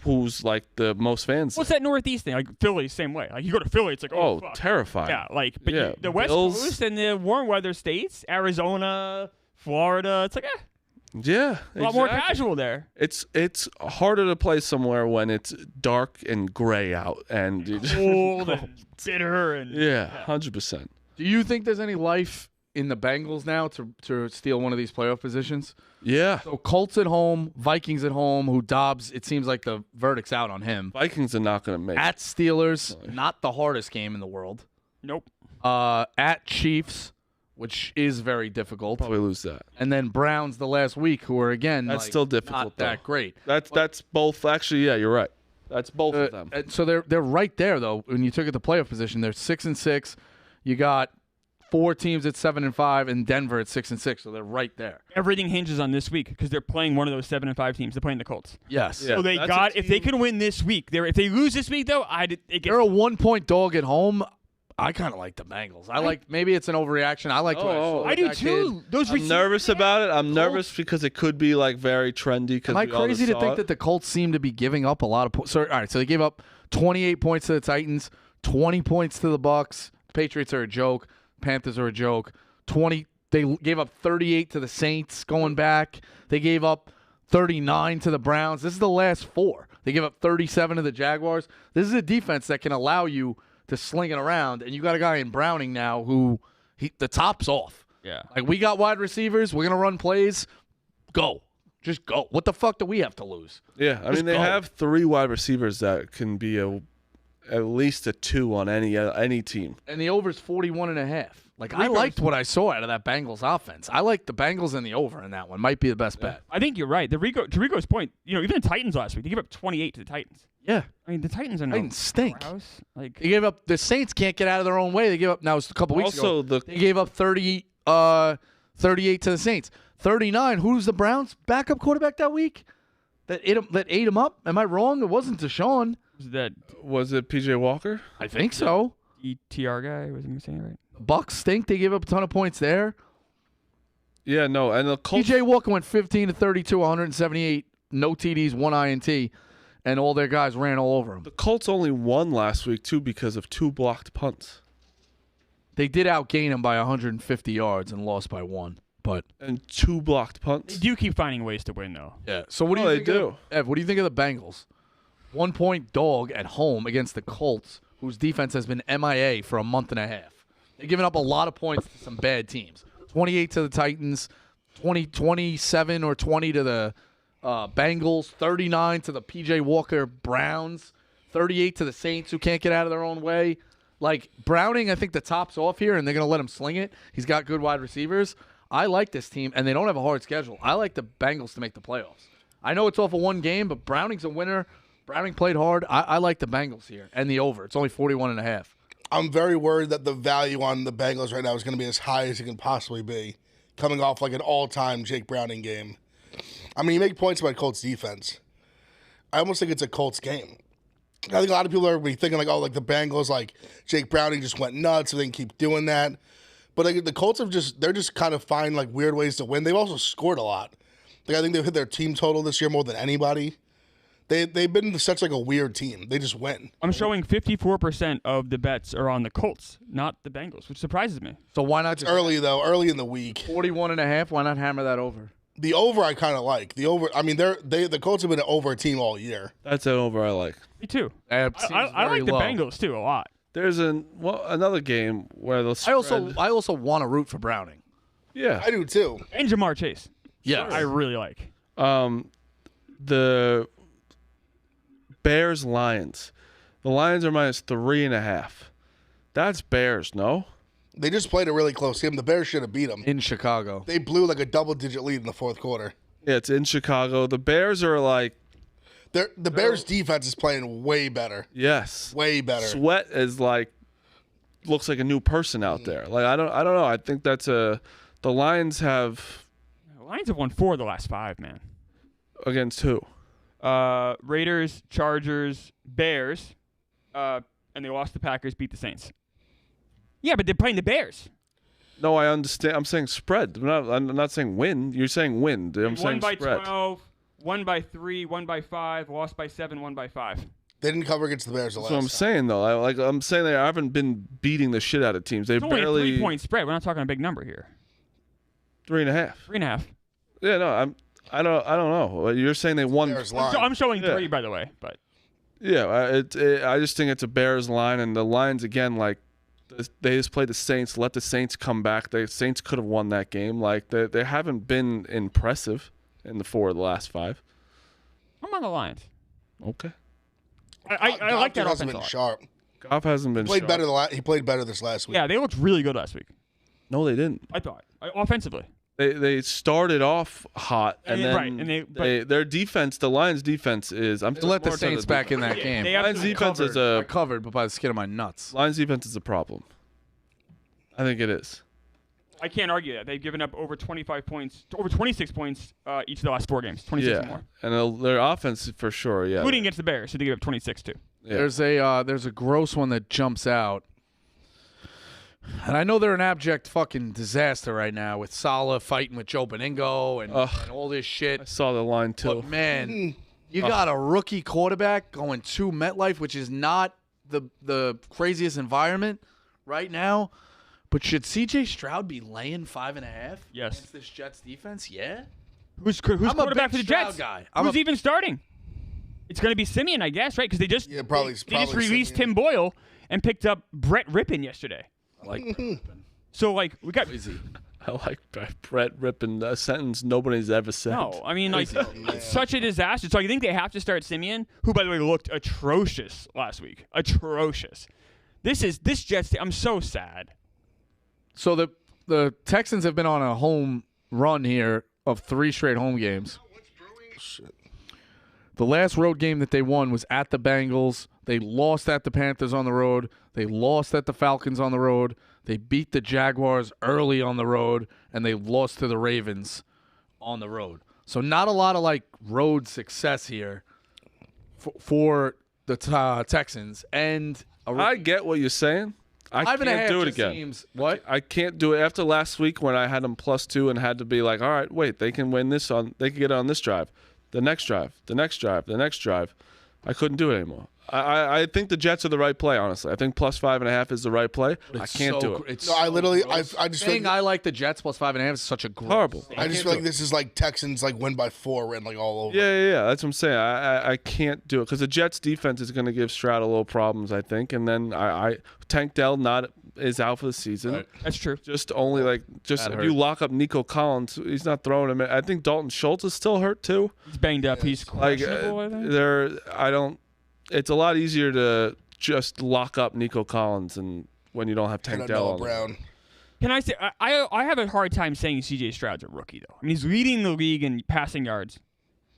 who's like the most fans. What's that Northeast thing? Like Philly, same way. Like you go to Philly, it's like, oh, fuck. terrifying. Yeah, like but Yeah, the West Bills- Coast and the warm weather states, Arizona, Florida, it's like Yeah, a lot more exactly. casual there. It's harder to play somewhere when it's dark and gray out and Cold and bitter and yeah, 100%. Do you think there's any life in the Bengals now to steal one of these playoff positions? Yeah, So Colts at home, Vikings at home, who Dobbs, it seems like the verdict's out on him. Vikings are not going to make. At Steelers, not the hardest game in the world. Nope. At Chiefs, which is very difficult. Probably lose that. And then Browns the last week, who are again That's like, still difficult, not that though. great. That's both. Actually, yeah, you're right. That's both of them. So they're right there though. When you took at the playoff position, they're 6-6. You got 4 teams at 7-5, and Denver at 6-6. So they're right there. Everything hinges on this week because they're playing one of those 7-5 teams. They're playing the Colts. Yes. Yeah. So they that's got a if they team- can win this week. If they lose this week though, They're a 1-point dog at home. I kind of like the Bengals. Maybe it's an overreaction. I like. I do too. Those I'm receivers- nervous about it. I'm nervous because it could be like very trendy. Am I crazy to think that the Colts seem to be giving up a lot of points? All right, so they gave up 28 points to the Titans, 20 points to the Bucks. Patriots are a joke. Panthers are a joke. They gave up 38 to the Saints going back. They gave up 39 to the Browns. This is the last 4. They gave up 37 to the Jaguars. This is a defense that can allow you to sling it around, and you got a guy in Browning now who the top's off. Yeah. Like, we got wide receivers. We're going to run plays. Go. Just go. What the fuck do we have to lose? Yeah, I mean they go. have 3 wide receivers that can be at least a 2 on any team. And the over's 41.5. Like, I liked what I saw out of that Bengals offense. I like the Bengals and the over in that one. Might be the best bet. I think you're right. To Rico's point, even the Titans last week, they gave up 28 to the Titans. Yeah. I mean, the Titans are no Titans stink. powerhouse. Like, They gave up. The Saints can't get out of their own way. They gave up. Now, it was a couple weeks Also, ago. They gave up 38 to the Saints. 39. Who's the Browns' backup quarterback that week? That ate him up? Am I wrong? It wasn't Deshaun. Was it PJ Walker? I think so. ETR guy, was I saying it right? Bucks stink. They gave up a ton of points there. Yeah, no, and the Colts. PJ Walker went 15 to 32, 178, no TDs, 1 INT, and all their guys ran all over him. The Colts only won last week too because of 2 blocked punts They did outgain him by 150 yards and lost by 1. But and 2 blocked They punts. do keep finding ways to win, though. yeah. So what do you Oh, think? they do. Ev, what do you think of the Bengals? 1-point dog at home against the Colts, whose defense has been MIA for a month and a half. They're giving up a lot of points to some bad teams. 28 to the Titans, 27 or 20 to the Bengals, 39 to the PJ Walker Browns, 38 to the Saints who can't get out of their own way. Like, Browning, I think the top's off here, and they're going to let him sling it. He's got good wide receivers. I like this team, and they don't have a hard schedule. I like the Bengals to make the playoffs. I know it's off of 1 game, but Browning's a winner. Browning played hard. I like the Bengals here, and the over. It's only 41.5. I'm very worried that the value on the Bengals right now is going to be as high as it can possibly be, coming off like an all-time Jake Browning game. I mean, you make points about Colts defense. I almost think it's a Colts game. I think a lot of people are be thinking like, oh, like the Bengals, like Jake Browning just went nuts, so they can keep doing that. But like, the Colts they're just kind of find like weird ways to win. They've also scored a lot. Like, I think they've hit their team total this year more than anybody. They've been such like a weird team. They just win. I'm showing 54% of the bets are on the Colts, not the Bengals, which surprises me. So why not just Early in the week. 41.5? Why not hammer that over? The over I kind of like. The over. I mean, the Colts have been an over team all year. That's an over I like. Me too. It seems I very like the low. Bengals too a lot. There's another game where the I spread, also want to root for Browning. yeah. I do too. And Jamar Chase. Yes. I really like. The Bears Lions. The Lions are minus 3.5. That's Bears, no? They just played a really close game. The Bears should have beat them. In Chicago. They blew like a double-digit lead in the fourth quarter. Yeah, it's in Chicago. The Bears are like, The Bears defense is playing way better. yes. Way better. Sweat is like looks like a new person out there. Like I don't know. I think that's the Lions have The Lions have won 4 of the last 5, man. against who? Raiders, Chargers, Bears, and they lost the Packers, beat the Saints. Yeah, but they're playing the Bears. No, I understand. I'm saying spread. I'm not saying win. You're saying win. I'm saying Won by spread. 12, won by 3, won by 5, lost by 7, won by 5. They didn't cover against the Bears the last That's what I'm time. saying though. I'm saying they haven't been beating the shit out of teams. They It's only a barely 3-point spread. We're not talking a big number here. 3.5. 3.5. Yeah, no, I don't know. You're saying they won. Bears line. So I'm showing Yeah. 3, by the way. But Yeah, I just think it's a Bears line, and the Lions again, like they just played the Saints. Let the Saints come back. The Saints could have won that game. Like they haven't been impressive in the 4 of the last 5. I'm on the Lions. Okay, I like that Goff hasn't offense a been lot. sharp. Goff hasn't been Played sharp. better. He played better this last week. Yeah, they looked really good last week. No, they didn't. I thought offensively. They started off hot, and then Right, and their defense, the Lions' defense is. I'm They let the more talking Saints back in that game. They Lions' absolutely defense is I a covered, but by the skin of my nuts. Lions' defense is a problem. I think it is. I can't argue that. They've given up over 25 points, over 26 points each of the last 4 games. 26 or more. And their offense for sure, yeah. Including against the Bears, who they gave up 26 to. Yeah. There's a gross one that jumps out. And I know they're an abject fucking disaster right now with Saleh fighting with Joe Beningo and all this shit. I saw the line too. But man, you got a rookie quarterback going to MetLife, which is not the craziest environment right now. But should C.J. Stroud be laying 5.5? Yes. Against this Jets defense? Yeah. Who's I'm a quarterback big for the Stroud Jets? guy. Who's even starting? It's going to be Simeon, I guess, right? Because they just probably they just released Simeon. Tim Boyle and picked up Brett Rippon yesterday. I like Rippin. So like we got I like Brett Rippon, a sentence nobody's ever said. no. I mean like it's such a disaster. So I think they have to start Simeon, who by the way looked atrocious last week. Atrocious. This Jets team. I'm so sad. So the Texans have been on a home run here of 3 straight home games. The last road game that they won was at the Bengals. They lost at the Panthers on the road. They lost at the Falcons on the road. They beat the Jaguars early on the road, and they lost to the Ravens on the road. So not a lot of like road success here for the Texans. And I get what you're saying. I can't do it again. What? I can't do it after last week when I had them +2 and had to be like, all right, wait, they can win this they can get it on this drive, the next drive, the next drive, the next drive. I couldn't do it anymore. I think the Jets are the right play, honestly. I think +5.5 is the right play. I can't do it. No, I just saying feel I like the Jets +5.5 is such a gross. Horrible. I just feel like this is like Texans like win by 4 and like all over. Yeah. That's what I'm saying. I can't do it because the Jets defense is going to give Stroud a little problems, I think. And then Tank Dell is out for the season. Right. That's true. Just only if you lock up Nico Collins, he's not throwing him. I think Dalton Schultz is still hurt too. He's banged up. He's questionable. I think. It's a lot easier to just lock up Nico Collins and when you don't have Tank Dell on. Brown. Can I say I have a hard time saying C.J. Stroud's a rookie though. I mean he's leading the league in passing yards.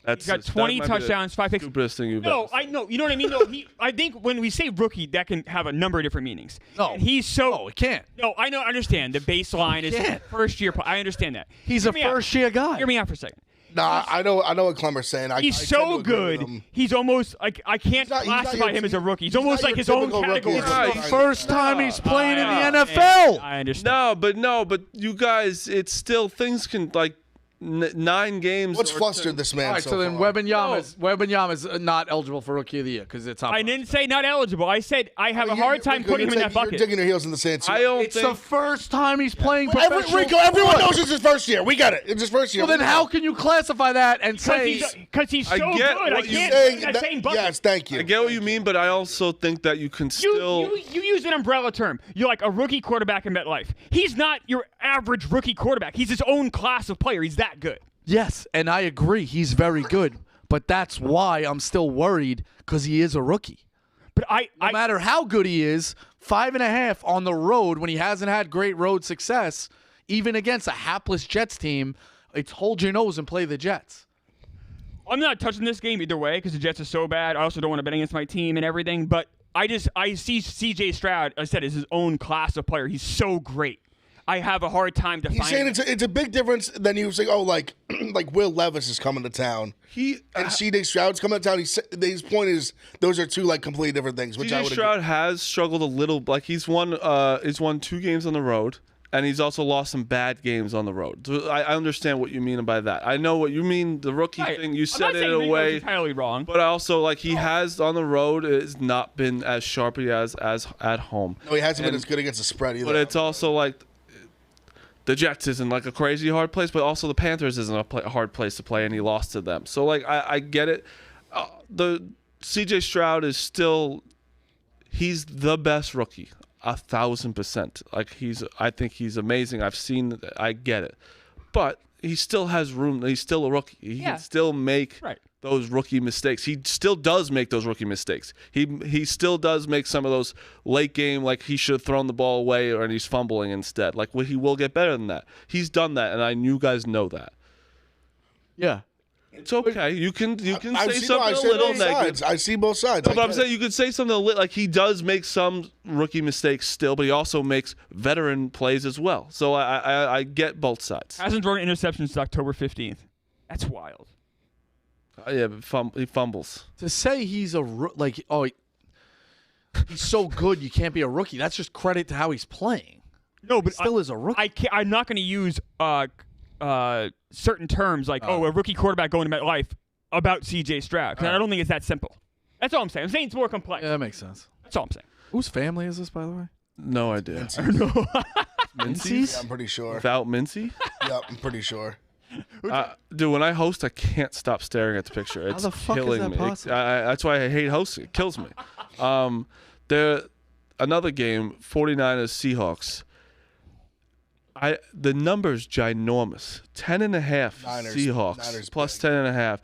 He's got 20 touchdowns, 5 picks. Stupidest thing you've No, ever I know. You know what I mean? No, I think when we say rookie, that can have a number of different meanings. No. And he's so. No, it can't. No, I know. Understand the baseline is can't. first year. I understand that. He's Hear a me out. first-year guy. Hear me out for a second. Nah, I know what Clemmer's saying. He's I tend so to agree with good. him. He's almost like I can't not classify your him as a rookie. He's he's almost not like your his own typical rookie. category. It's Right. The first time he's playing in the NFL. I understand. No, but you guys, it's still things can like 9 games. What's or flustered this man? All right, so then far? Wembanyama is not eligible for Rookie of the Year because it's top. I didn't say not eligible. I said I have a You're- hard time Rico, putting him in you're that bucket. You're digging your heels in the sand. I don't It's think the first time he's playing professional. Rico, everyone knows it's his first year. We got it. It's his first year. Well, then how can you classify that and say Because he's so I get good. I what you can't Saying put him in that that- same bucket. Yes, thank you. I get what you mean, but I also think that you can still. You use an umbrella term. You're like a rookie quarterback in MetLife. He's not your average rookie quarterback. He's his own class of player. He's that good. yes, and I agree, he's very good, but that's why I'm still worried because he is a rookie. But No matter how good he is, 5.5 on the road when he hasn't had great road success, even against a hapless Jets team, it's hold your nose and play the Jets. I'm not touching this game either way because the Jets are so bad. I also don't want to bet against my team and everything. But I see C.J. Stroud, I said, as his own class of player. He's so great. I have a hard time He's saying defining. it's a big difference than you saying, oh, like Will Levis is coming to town. And C.J. Stroud's coming to town. His point is those are two like completely different things. Which I CJ would Stroud has struggled a little. Like he's won 2 games on the road, and he's also lost some bad games on the road. So I understand what you mean by that. I know what you mean. The rookie thing, you said it in a way, entirely wrong. but also like he has on the road has not been as sharply as at home. No, he hasn't been as good against the spread either. But it's also like the Jets isn't like a crazy hard place, but also the Panthers isn't a hard place to play, and he lost to them. So like I get it. The C.J. Stroud is still he's the best rookie, 1,000%. Like I think he's amazing. I get it, but he still has room. He's still a rookie. He can still make those rookie mistakes. He still does make those rookie mistakes. He still does make some of those late game, like he should have thrown the ball away and he's fumbling instead. Like he will get better than that. He's done that, and you guys know that. Yeah. It's okay. You can I've say seen- something I a see little both negative. sides. I see both sides. No, but I'm saying you could say something like he does make some rookie mistakes still, but he also makes veteran plays as well. So I get both sides. Hasn't thrown an interception since October 15th. That's wild. Yeah, but he fumbles. To say he's he's so good you can't be a rookie. That's just credit to how he's playing. No, but Still is a rookie. I'm not going to use certain terms like a rookie quarterback going to MetLife about C.J. Stroud, because I don't think it's that simple. That's all I'm saying. I'm saying it's more complex. Yeah, that makes sense. That's all I'm saying. Whose family is this, by the way? No idea. Mincy's? Yeah, I'm pretty sure. Without Mincy? Yep, I'm pretty sure. Dude, when I host, I can't stop staring at the picture. It's the fuck is killing that me. possible? That's why I hate hosting. It kills me. Another game, 49ers Seahawks. The number's ginormous. 10.5 Niners Seahawks plus big. 10.5.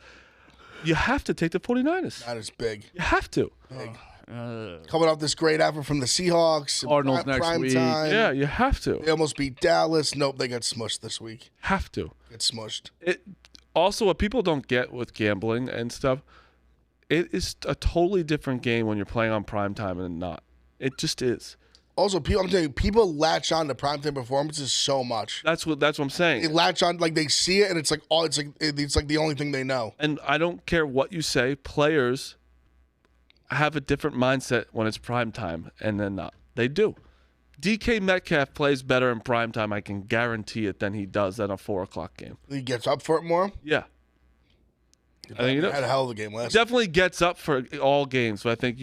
You have to take the 49ers. That is big. You have to. Coming off this great effort from the Seahawks. Cardinals prime next week. time. Yeah, you have to. They almost beat Dallas. Nope, they got smushed this week. Have to. Get smushed. Also, what people don't get with gambling and stuff, it is a totally different game when you're playing on primetime and not. It just is. Also, I'm telling you, people latch on to primetime performances so much. That's what I'm They saying. latch on, like they see it, and it's like the only thing they know. And I don't care what you say, players have a different mindset when it's primetime and then not. They do. DK Metcalf plays better in primetime, I can guarantee it, than he does at a 4 o'clock game. He gets up for it more. Yeah. I think he does. Had a hell of a game last. Definitely gets up for all games. But I think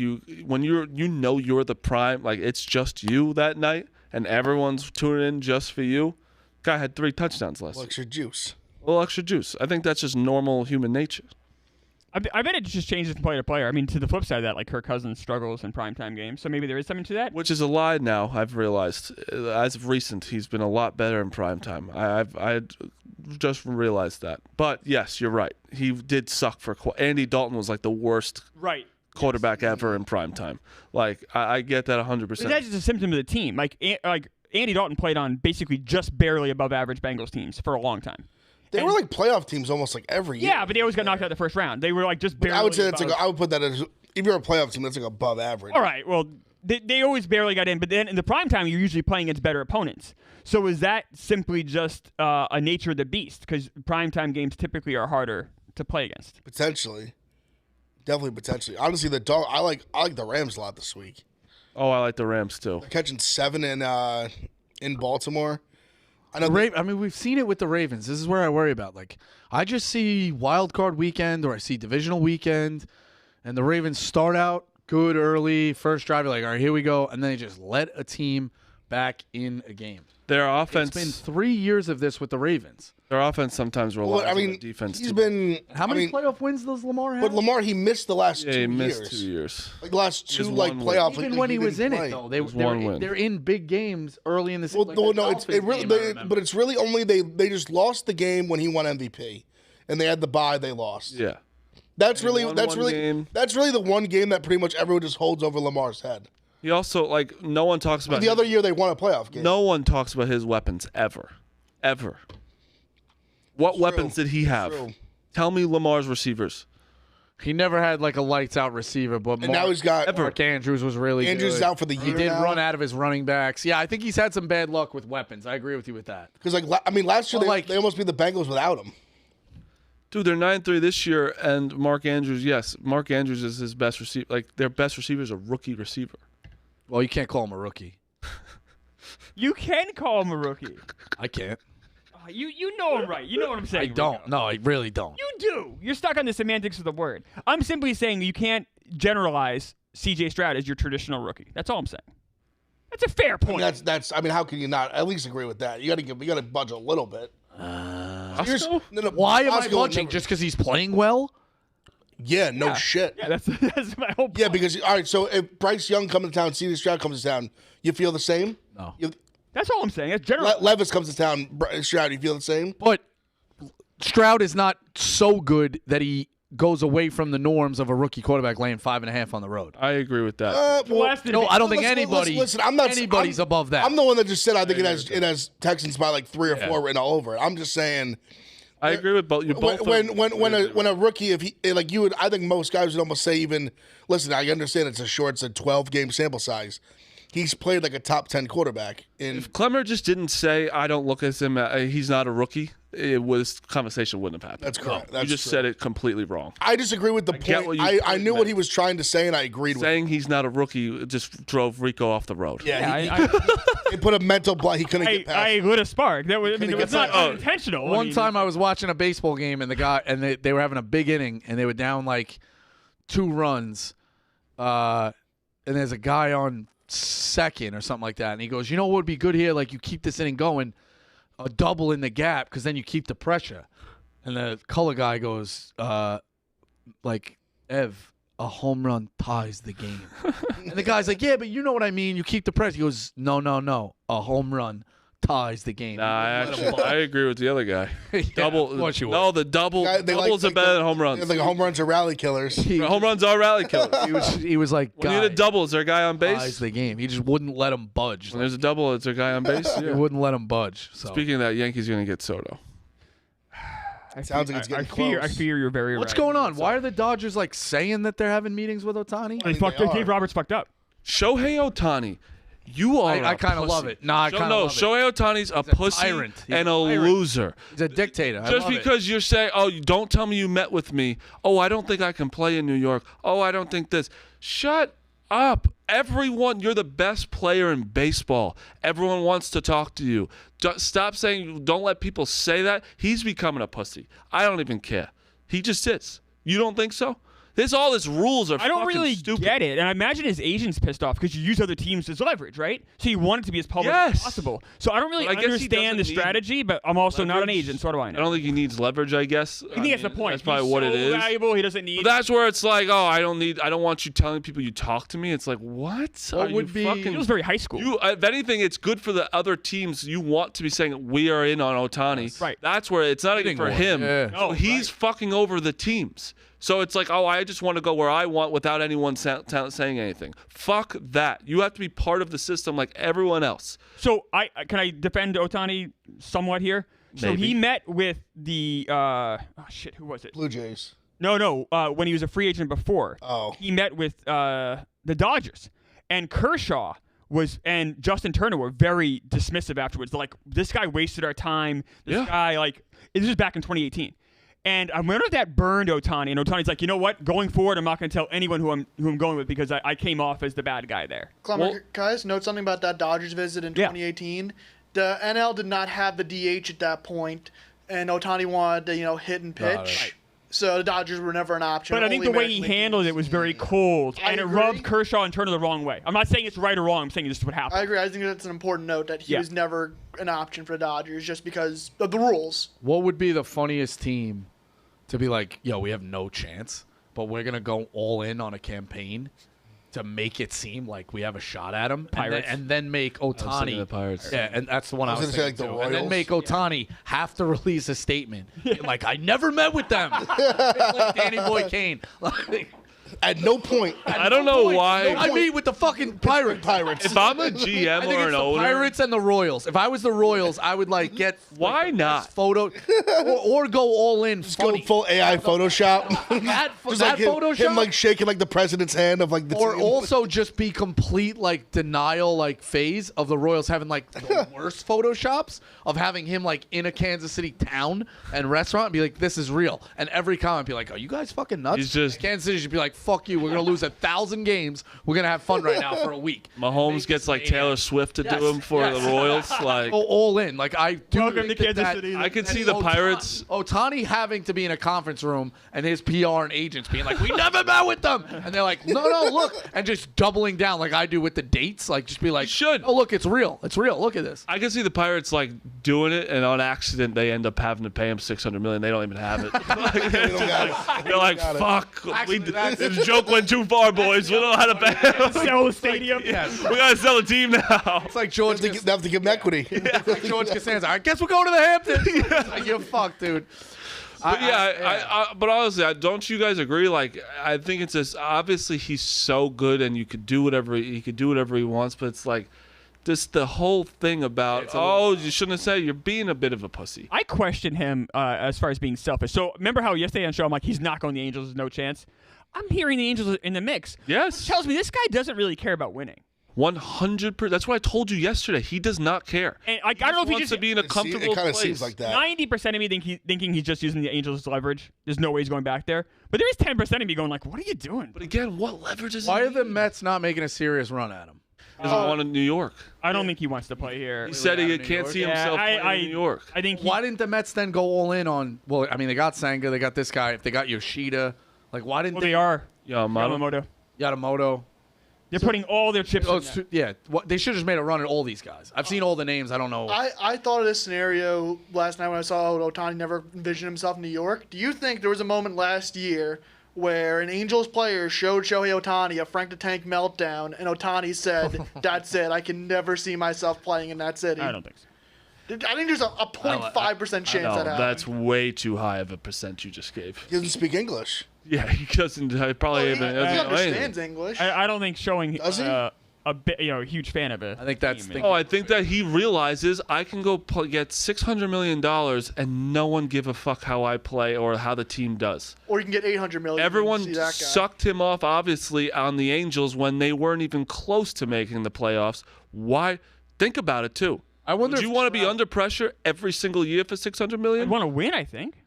when you're the prime, like it's just you that night, and everyone's tuning in just for you. Guy had 3 touchdowns last week. Extra juice. A little extra juice. I think that's just normal human nature. I bet it just changes from player to player. I mean, to the flip side of that, like Kirk Cousins struggles in primetime games, so maybe there is something to that. Which is a lie now, I've realized. As of recent, he's been a lot better in primetime. I just realized that. But yes, you're right. He did suck for Andy Dalton was like the worst quarterback ever in primetime. Like I get that 100%. But that's just a symptom of the team. Like Andy Dalton played on basically just barely above average Bengals teams for a long time. They were like playoff teams almost like every year. Yeah, but they always got knocked out the first round. They were like just barely. I would say that's above. like I would put that as if you're a playoff team, that's like above average. All right. Well, they always barely got in, but then in the prime time, you're usually playing against better opponents. So is that simply just a nature of the beast? Because primetime games typically are harder to play against. Potentially, definitely potentially. Honestly, I like the Rams a lot this week. Oh, I like the Rams too. They're catching 7 in Baltimore. I know. We've seen it with the Ravens. This is where I worry about. Like, I just see wild card weekend or I see divisional weekend, and the Ravens start out good early, first drive, you're like, all right, here we go, and then they just let a team back in a game. Their offense. It's been 3 years of this with the Ravens. Their offense sometimes relies on the defense. he's been. How many playoff wins does Lamar have? But Lamar, he missed the last 2 he years. missed 2 years. Like the last 2 one like win. playoff. Even like, when he was in didn't it, play. though, they're in big games early in the season. Well, no, it's really only they just lost the game when he won MVP, and they had the bye. They lost. Yeah. That's really won one game. that's really the one game that pretty much everyone just holds over Lamar's head. He also, no one talks about The other year they won a playoff game. No one talks about his weapons ever. Ever. What weapons did he have? True. Tell me Lamar's receivers. He never had like a lights out receiver, but now he's got Mark Andrews was really Andrews good. out for the year. He did now. run out of his running backs. Yeah, I think he's had some bad luck with weapons. I agree with you with that. Because last year they almost beat the Bengals without him. Dude, they're 9-3 this year, and Mark Andrews, yes, Mark Andrews is his best receiver. Like, their best receiver is a rookie receiver. Well, you can't call him a rookie. You can call him a rookie. I can't. You know him right. You know what I'm saying. I don't. Rico. No, I really don't. You do. You're stuck on the semantics of the word. I'm simply saying you can't generalize C.J. Stroud as your traditional rookie. That's all I'm saying. That's a fair point. That's. I mean, how can you not at least agree with that? You got to budge a little bit. Why am I budging? Just because he's playing well? Yeah, no shit. Yeah, that's my whole point. Yeah, because all right. So if Bryce Young comes to town, C.J. Stroud comes to town, you feel the same? No. That's all I'm saying. That's general. Levis comes to town, Stroud, you feel the same? But Stroud is not so good that he goes away from the norms of a rookie quarterback laying 5.5 on the road. I agree with that. No, I don't think anybody. Listen, anybody's above that. I'm the one that just said I think it has Texans by like 3 or 4 written all over it. I'm just saying, I agree with both. You both. When a rookie, if he like you would, I think most guys would almost say even. Listen, I understand it's a 12-game sample size. He's played like a top 10 quarterback. If Clemmer just didn't say, "I don't look at him, he's not a rookie," this conversation wouldn't have happened. That's correct. You just said it completely wrong. I disagree with the point. I knew what he was trying to say, and I agreed with saying he's not a rookie just drove Rico off the road. Yeah, he put a mental block. He couldn't get past. I lit a spark. That was, it was not unintentional. One time I was watching a baseball game, and they were having a big inning, and they were down like 2 runs, and there's a guy on second or something like that, and he goes, "You know what would be good here? Like you keep this inning going, a double in the gap, because then you keep the pressure." And the color guy goes, like, "Ev, a home run ties the game." And the guy's like, "Yeah, but you know what I mean. You keep the pressure." He goes, No. A home run ties the game." Nah, I agree with the other guy. Double. What you No, the doubles are better than home runs. Like home runs are rally killers. Home runs are rally killers. He was like, When you need a double, is there a guy on base? ties the game. He just wouldn't let him budge. When there's a double, is there a guy on base? He Yeah. wouldn't let him budge. So. Speaking of that, Yankees are going to get Soto. Sounds like it's getting close. I fear you're very What's right. going on? Why are the Dodgers like saying that they're having meetings with Ohtani? Dave Roberts fucked up. Shohei Ohtani, you are I kind of love it. I kind of love it. Shohei Ohtani's a pussy tyrant. He's and a a tyrant. loser. He's a dictator. I Just love because you're saying, "Oh, you don't tell me you met with me." "Oh, I don't think I can play in New York." "Oh, I don't think this." Shut up. Everyone, you're the best player in baseball. Everyone wants to talk to you. Stop saying, don't let people say that. He's becoming a pussy. I don't even care. He just is. You don't think so? All his rules are I don't fucking really stupid. get it, and I imagine his agent's pissed off because you use other teams as leverage, right? So you want it to be as public as possible. So I don't really But I guess he understand the doesn't need strategy, but I'm also not an leverage. agent, so what do I know? I don't think he needs leverage, I guess. I think that's the point. That's probably He's what so it is. valuable, he doesn't need. But that's where it's like, "Oh, I don't want you telling people you talk to me." It's like, what? What Are would you be- fucking, It feels very high school. if anything, it's good for the other teams. You want to be saying, "We are in on Ohtani." Right. That's where it's not even Bidding for war. him. Yeah. So he's fucking over the teams. So it's like, "Oh, I just want to go where I want without anyone saying anything." Fuck that. You have to be part of the system like everyone else. So can I defend Ohtani somewhat here? So Maybe. he met with the who was it? Blue Jays. No, when he was a free agent before. Oh. He met with the Dodgers, and Kershaw and Justin Turner were very dismissive afterwards. They're like, "This guy wasted our time. This guy this was back in 2018." And I wonder if that burned Ohtani. And Ohtani's like, "You know what? Going forward, I'm not going to tell anyone who I'm going with because I came off as the bad guy there." Clemmer, guys, note something about that Dodgers visit in 2018. The NL did not have the DH at that point, and Ohtani wanted to, hit and pitch. Right. So the Dodgers were never an option. But I think Only the way he American League handled teams. it was very cold, I and it agree. rubbed Kershaw and Turner the wrong way. I'm not saying it's right or wrong. I'm saying this is what happened. I agree. I think that's an important note that he Yeah. was never an option for the Dodgers just because of the rules. What would be the funniest team to be like, "Yo, we have no chance, but we're gonna go all in on a campaign to make it seem like we have a shot at him, Pirates. and then make I was thinking Ohtani." the Pirates. Yeah, and that's the one I was gonna say, thinking like, too. the And then Royals. make Ohtani have to release a statement, like, "I never met with them." Like Danny Boy Kane. Like, At no point. I don't know why. I meet with the fucking Pirates. Pirates. If I'm a GM I think or it's an the owner, Pirates and the Royals. If I was the Royals, I would get Why the not? best photo or go all in. Just go full AI Photoshop. That Just that him Photoshop, shaking the president's hand of the or team. also just be complete denial phase of the Royals having the worst photoshops of having him in a Kansas City town and restaurant and be like, "This is real," and every comment be like, "Are you guys fucking nuts?" He's just- Kansas City should be like, "Fuck you, we're gonna lose 1,000 games. We're gonna have fun right now for a week." Mahomes gets Taylor Swift to do him for the Royals. Go all in. I do. Welcome think to Kansas that City. I could see and the Pirates. Ohtani having to be in a conference room and his PR and agents being like, "We never met with them," and they're like, "No, look," and just doubling down like I do with the dates, just be like, should. "Oh, look, it's real. It's real. Look at this." I can see the Pirates doing it, and on accident they end up having to pay him $600 million. They don't even have it. They're like, "Fuck, Actually, this joke went too far, boys. We don't know how to pay him. Sell the stadium. Yes. We gotta sell the team now." It's like George. They have to give him equity. Like George Costanza. "I guess we're going to the Hamptons." It's like, you're fucked, dude. But but honestly, don't you guys agree? I think it's just obviously he's so good, and you could do whatever he wants. But it's Just the whole thing about, you shouldn't have said, you're being a bit of a pussy. I question him as far as being selfish. So remember how yesterday on the show I'm like, he's not going to the Angels, there's no chance. I'm hearing the Angels in the mix. Yes. Which tells me this guy doesn't really care about winning. 100%. That's what I told you yesterday. He does not care. And I don't know if he wants just to be in a comfortable It kind of place. seems like that. 90% of me thinking he's just using the Angels as leverage. There's no way he's going back there. But there is 10% of me going like, what are you doing? But again, what leverage is Why he are the need? Mets not making a serious run at him? He doesn't want in New York. I don't think he wants to play here. He said he can't see himself playing in New York. I think Why didn't the Mets then go all in on? Well, I mean, they got Senga, they got this guy. If they got Yoshida, like why didn't they are. Yamamoto. Yamamoto? They're putting all their chips in that. Yeah, they should have just made a run at all these guys. I've seen all the names. I don't know. I thought of this scenario last night when I saw Ohtani never envisioned himself in New York. Do you think there was a moment last year where an Angels player showed Shohei Ohtani a Frank the Tank meltdown, and Ohtani said, "That's it. I can never see myself playing in that city." I don't think so. I think there's a 0.5% chance No, that happens. that's way too high of a percent you just gave. He doesn't speak English. Yeah, he doesn't. He probably Well, even he doesn't know understands anything. English. I don't think showing Does he? a bit, a huge fan of it. I think that's team. the- Oh, I think that he realizes I can go get $600 million and no one give a fuck how I play or how the team does. Or you can get $800 million. and Everyone see that guy. sucked him off, obviously, on the Angels when they weren't even close to making the playoffs. Why? Think about it, too. I wonder. Would you if want to be under pressure every single year for $600 I'd million? want to win, I think.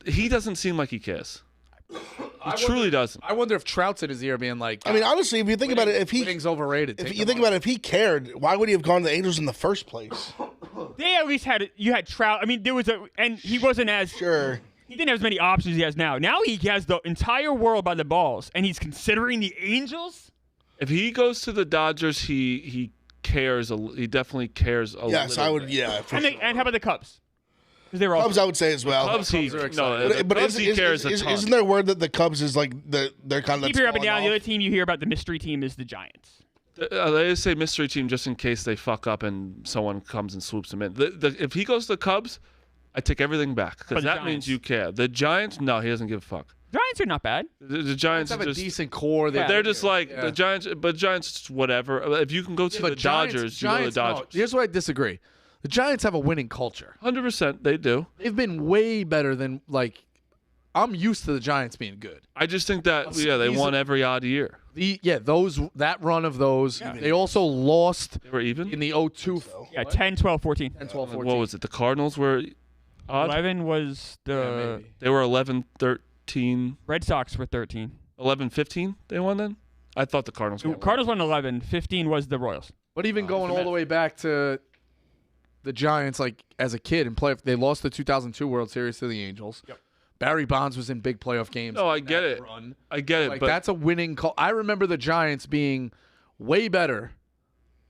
He doesn't seem like he cares. He truly doesn't. I wonder if Trout's in his ear being like. I mean, honestly, if you think about it, if winning's overrated. you think about it, if he cared, why would he have gone to the Angels in the first place? They at least had you had Trout. I mean, there was and he wasn't as Sure. He didn't have as many options as he has now. Now he has the entire world by the balls, and he's considering the Angels. If he goes to the Dodgers, he cares. He definitely cares a little. Yes, I would. bit. Yeah. For And, sure. and how about the Cubs? Because they were all Cubs, I would say as well. Cubs, he Cubs are no, excited. the But Cubs, he cares a ton. isn't there word that the Cubs is like they're kind of keep your up and down. The other team you hear about, the mystery team, is the Giants. They say mystery team just in case they fuck up and someone comes and swoops him in. If he goes to the Cubs, I take everything back But because the that means Giants? you care. The Giants, no, he doesn't give a fuck. Giants are not bad. The Giants have a just decent core. they're just like Yeah. the Giants, but Giants whatever. If you can go to the Dodgers, you go to the Dodgers. No, here's where I disagree. The Giants have a winning culture. 100%, they do. They've been way better than like. I'm used to the Giants being good. I just think that they won every odd year. That run of those. They also lost They were even. in the 0-2. Yeah, 10, 12, 14. 10, 12, 14. What was it? The Cardinals were odd. 11 was Yeah, the maybe. They were 11, 13, Red Sox were 13. 11, 15. They won then. I thought the Cardinals won. Cardinals won 11. 15 was the Royals. But even going all the way back to the Giants, like as a kid and they lost the 2002 World Series to the Angels. Yep. Barry Bonds was in big playoff games. No, I in get that it. Run. I get it, Like but that's a winning call. I remember the Giants being way better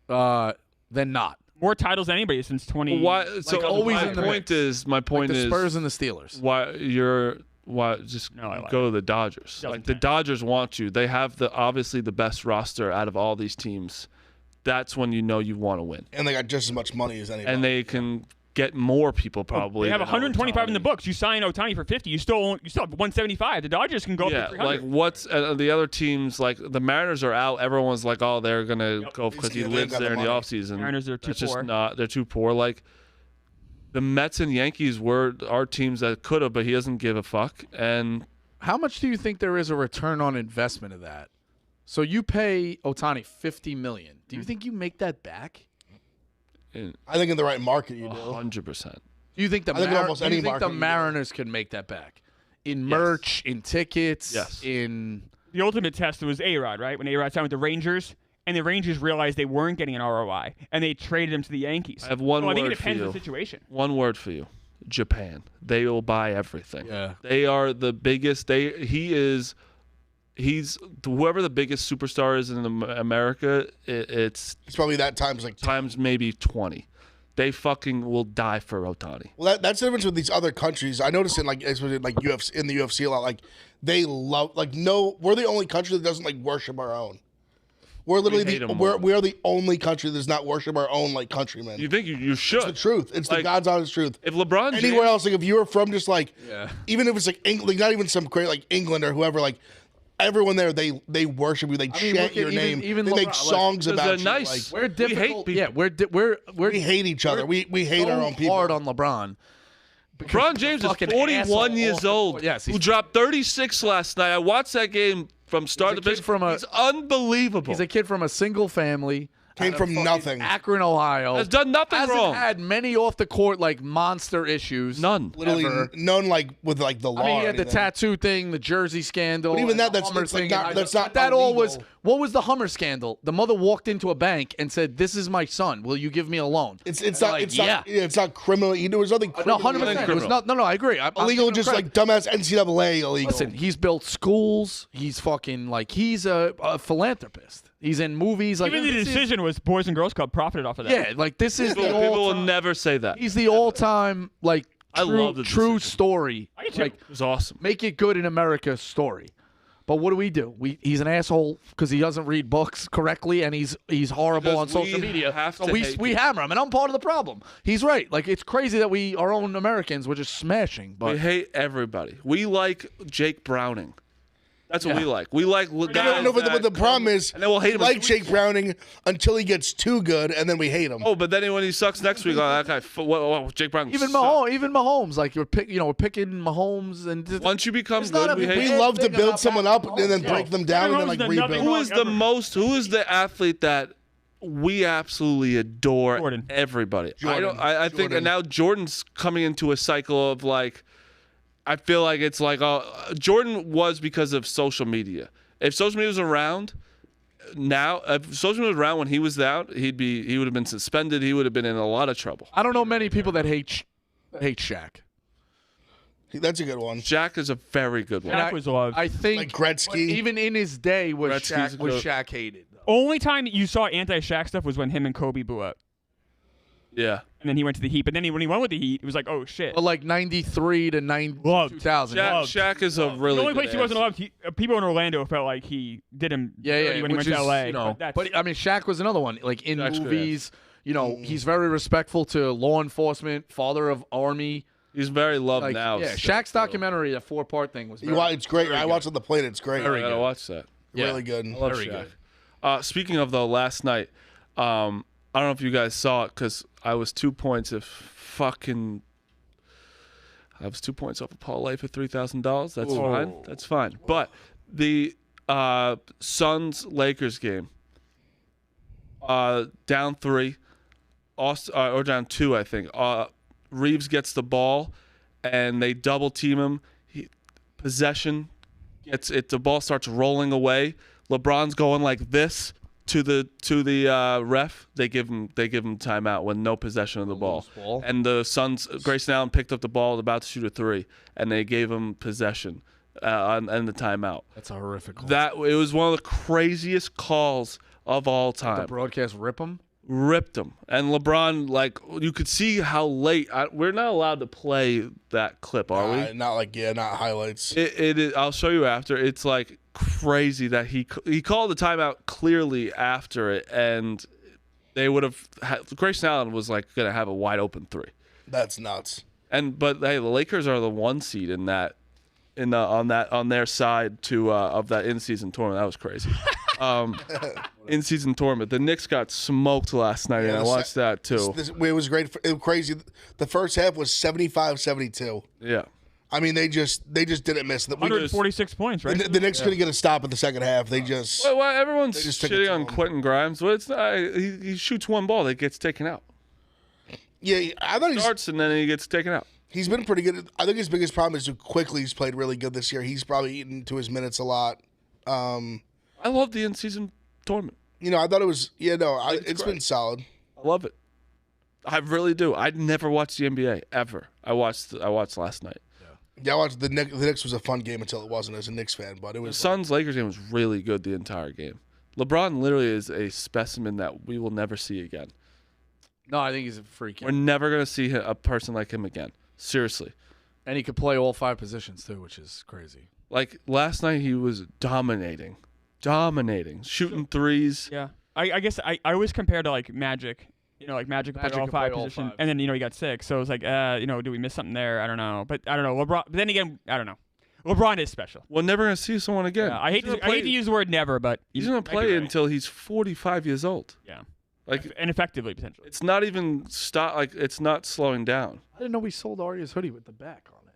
than not. More titles than anybody since 20. why? So always my in the point mix. is, my Like point the is, Spurs and the Steelers. why just No, I like go to the Dodgers? Doesn't Like the count. Dodgers want you. They have obviously the best roster out of all these teams. That's when you know you want to win, and they got just as much money as anybody. and they can get more people probably. They have than 125 in the Ohtani. books. You sign Ohtani for 50. You still have 175. The Dodgers can go up Yeah, to 300. like what's the other teams? Like the Mariners are out. Everyone's like, oh, they're gonna go because he They've lives got the there in the money. offseason. Mariners are too That's just poor. not. They're too poor. Like the Mets and Yankees were our teams that could have, but he doesn't give a fuck. And How much do you think there is a return on investment of that? So you pay Ohtani $50 million. Do you think you make that back? I think in the right market, you do. 100%. Do you think the I think almost any market you do. Mariners could make that back? In merch, in tickets, Yes. in The ultimate test was A-Rod, right? When A-Rod signed with the Rangers, and the Rangers realized they weren't getting an ROI, and they traded him to the Yankees. I have one so I think it word for depends on you. the situation. One word for you. Japan. They will buy everything. Yeah. They are the biggest. He's whoever the biggest superstar is in America. It's It's probably that times like. times maybe 20. They fucking will die for Ohtani. Well, that's the difference with these other countries. I noticed in especially like UFC in the UFC a lot. Like they love we're the only country that doesn't like worship our own. We're literally hate 'em more. we are the only country that does not worship our own like countrymen. You think you should? It's the truth. It's the Like, God's honest truth. If LeBron James, Anywhere else, like if you were from just like, Yeah. even if it's like England, like not even some great like England or whoever, like everyone there, they worship you. They chant look at your name. even they make LeBron, songs Because about they're you. nice. Like, we're difficult. Yeah, we hate each other. We hate so our own people. hard on LeBron. LeBron James is Fucking 41 asshole years off the old. court. Yes, who dropped 36 last night. I watched that game from start to finish. He's unbelievable. He's a kid from a single family. Came out of from fucking nothing. Akron, Ohio. Has done nothing Hasn't wrong. had many off the court like monster issues. None. Literally ever. none like with like the law. I mean, he or had the anything. tattoo thing, the jersey scandal. But even and that, the that's- Hummer it's like thing, not- and that's but not that all was. illegal. What was the Hummer scandal? The mother walked into a bank and said, "This is my son. Will you give me a loan?" It's And not like, it's not it's not criminal. There was nothing No, criminal. 100%. It was not. No, I agree. I'm illegal. giving him Just credit. like dumbass NCAA illegal. Listen, he's built schools. He's fucking like he's a philanthropist. He's in movies. Like Even the this is- decision was Boys and Girls Club profited off of that. Yeah, like this is the People will all-time. never say that. He's the all-time like I true, love the true decision. story. I do too. Like It was awesome. make it good in America story. But what do? He's an asshole because he doesn't read books correctly and he's horrible Because on social we media. have So to we hate hammer him, and I'm part of the problem. He's right. Like it's crazy that our own Americans, we're just smashing. But We hate everybody. We like Jake Browning. That's what Yeah. we like. We like guys No, but that the problem come- is, and then we'll hate him. like in 2 Jake weeks. Browning until he gets too good, and then we hate him. Oh, but then when he sucks next week, that guy, Jake Browning. even sucks. Mahomes, like we're picking Mahomes and just, Once you become It's not good, a we big hate We deal. you. love to Think build about someone Patrick up and then Mahomes. break them down and then like Mahomes done nothing rebuild. Who is the athlete that we absolutely adore? Jordan. Everybody. Jordan. I think, and now Jordan's coming into a cycle of like, I feel like it's like Jordan was because of social media. If social media was around now, if social media was around when he was out, he would have been suspended. He would have been in a lot of trouble. I don't know many people that hate Shaq. That's a good one. Jack is a very good one. Shaq was loved. I think Like Gretzky. but even in his day was Gretzky's Shaq was good. Shaq hated. Only time you saw anti-Shaq stuff was when him and Kobe blew up. Yeah. And then he went to the Heat. But then when he went with the Heat, it was like, oh, shit. But like 93 to 90, Loved. 2000. Shaq is a really the only good place he wasn't ass. loved, people in Orlando felt like he did him dirty when he went which to is, LA. You know, that's- but I mean, Shaq was another one. Like in Shaq's good movies, you know, he's very respectful to law enforcement, father of army. He's very loved Like, now. yeah, still, Shaq's too. documentary, a 4-part thing was. It's great. very I good. watched on the plane. It's great. I gotta watch that. Really good. I love Very Shaq. Speaking of though, last night, I don't know if you guys saw it because I was 2 points of fucking. I was 2 points off a parlay for $3,000. That's fine. That's fine. But the Suns Lakers game, down 3, or down 2, I think. Reeves gets the ball, and they double team him. Possession. The ball starts rolling away. LeBron's going like this to the ref. They give him timeout when no possession of the ball. ball. And the Suns, Grayson Allen picked up the ball, about to shoot a 3, and they gave him possession and the timeout. That's a horrific call. It was one of the craziest calls of all the time. broadcast rip him. Ripped him, and LeBron, like, you could see how late. We're not allowed to play that clip, are we? Not highlights. It is. I'll show you after. It's like crazy that he called the timeout clearly after it, and they would have. Grayson Allen was like gonna have a wide open 3. That's nuts. But hey, the Lakers are the 1 seed in that, on their side of that in-season tournament. That was crazy. In-season tournament. The Knicks got smoked last night, and I watched that too. It was great. It was crazy. The first half was 75-72. Yeah. I mean, they just didn't miss. 146 points, right? The Knicks couldn't get a stop in the second half. They just Well, everyone's just took it shitting to on him. Quentin Grimes. Well, it's not, he shoots one ball that gets taken out. yeah. I thought Starts and then he gets taken out. he's been pretty good. I think his biggest problem is how quickly he's played really good this year. He's probably eaten to his minutes a lot. I love the in-season tournament. I thought it was it's great. been solid. I love it. I really do. I'd never watched the NBA ever. I watched last night. Yeah, I watched the Knicks was a fun game until it wasn't as a Knicks fan, but it The was Suns Lakers game was really good the entire game. LeBron literally is a specimen that we will never see again. No, I think he's a freak. We're never gonna see a person like him again. Seriously. And he could play all 5 positions too, which is crazy. Like last night, he was dominating, shooting threes. Yeah. I guess I always compare to like Magic. Like Magic played Magic all could 5 play all positions, 5. and then he got 6. So it was like, do we miss something there? I don't know. But I don't know. LeBron. But then again, I don't know. LeBron is special. We're never gonna see someone again. I hate to use the word never, but He's gonna play until he's 45 years old. Yeah. Like, And effectively, potentially. it's not even stop. Like, it's not slowing down. I didn't know we sold Arya's hoodie with the back on it.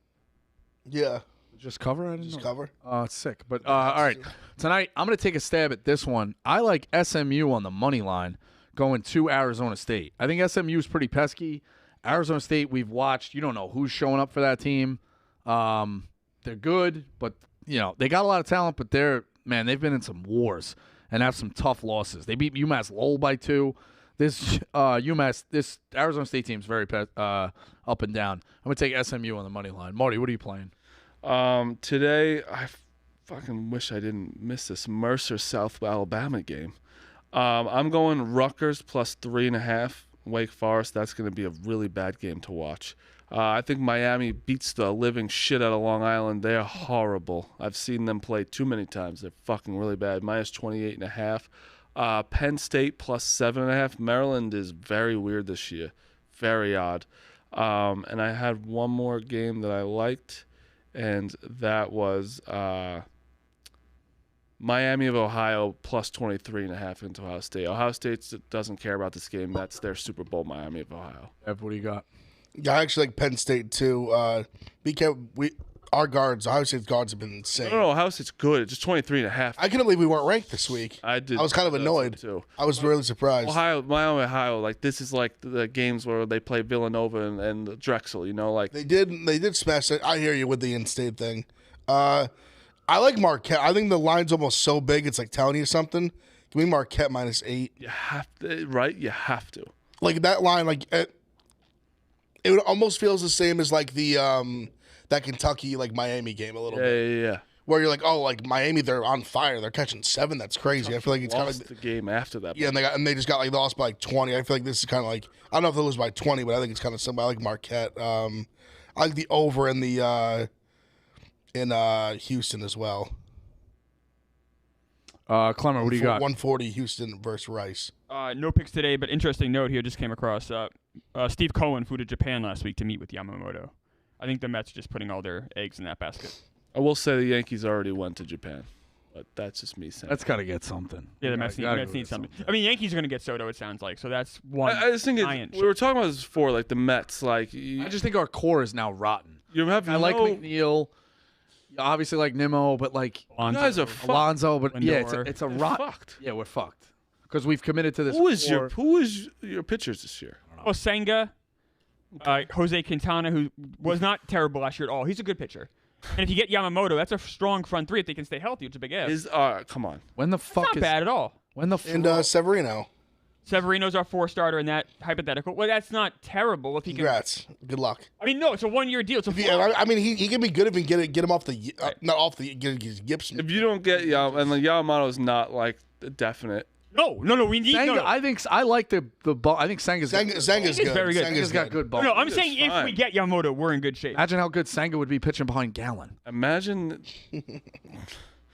Yeah. Just cover? I didn't Just know. cover. It's sick. But all right, tonight I'm going to take a stab at this one. I like SMU on the money line going to Arizona State. I think SMU is pretty pesky. Arizona State, we've watched. You don't know who's showing up for that team. They're good, but they got a lot of talent. But they've been in some wars and have some tough losses. They beat UMass Lowell by 2. This Arizona State team is very up and down. I'm going to take SMU on the money line. Marty, what are you playing? Today, I fucking wish I didn't miss this Mercer South Alabama game. I'm going Rutgers plus 3.5. Wake Forest. That's going to be a really bad game to watch. I think Miami beats the living shit out of Long Island. They're horrible. I've seen them play too many times. They're fucking really bad. Minus 28.5. Penn State plus 7.5. Maryland is very weird this year. Very odd. And I had one more game that I liked. And that was Miami of Ohio plus 23.5 against Ohio State. Ohio State doesn't care about this game. That's their Super Bowl, Miami of Ohio. Ev, what do you got? Yeah, I actually like Penn State too. Our guards, Ohio State's guards have been insane. No, Ohio State's good. It's just 23.5. I couldn't believe we weren't ranked this week. I was kind of annoyed too. I was really surprised. Miami, Ohio, like this is like the games where they play Villanova and Drexel. Like They did smash it. I hear you with the in-state thing. I like Marquette. I think the line's almost so big it's like telling you something. Give me Marquette minus 8. you have to, right? You have to. Like that line, like it would almost feels the same as like the that Kentucky like Miami game a little bit. Yeah. Where you're like, oh, like Miami, they're on fire. They're catching 7. That's crazy. I feel like it's kind of Lost the game after that. yeah, and they just got like lost by like 20. I feel like this is kind of like I don't know if they lose by 20, but I think it's kind of similar. I like Marquette. I like the over in the in Houston as well. Clemmer, what do you got? 140 Houston versus Rice. No picks today, but interesting note here just came across. Steve Cohen flew to Japan last week to meet with Yamamoto. I think the Mets are just putting all their eggs in that basket. I will say the Yankees already went to Japan, but that's just me saying. That's got to get something. Yeah, the Mets need something. I mean, Yankees are going to get Soto, it sounds like. So that's one. I just think we were talking about this before, like the Mets. Like I just think our core is now rotten. You have I like McNeil. Obviously, like Nimmo, but like you guys are fucked. Alonso. But Lindor. yeah, it's a rot. Fucked. Yeah, we're fucked because we've committed to this. Who is core. your pitchers this year? Senga, Jose Quintana, who was not terrible last year at all. He's a good pitcher. And if you get Yamamoto, that's a strong front three if they can stay healthy, which is a big if. Come on. When the fuck Not is bad at all. when the And Severino. Severino's our 4-starter in that hypothetical. Well, that's not terrible if he can. Congrats. Good luck. I mean, no, it's a 1-year deal. It's a Yeah, I mean, he can be good if we can get him off the not off the get his Gibson. If you don't get and the Yamamoto is not like definite. No. We need. Senga, No. I like the ball. I think Senga's Senga's good. very good. Senga's got good ball. No, I'm He's saying if fine. we get Yamamoto, we're in good shape. Imagine how good Senga would be pitching behind Gallen. Imagine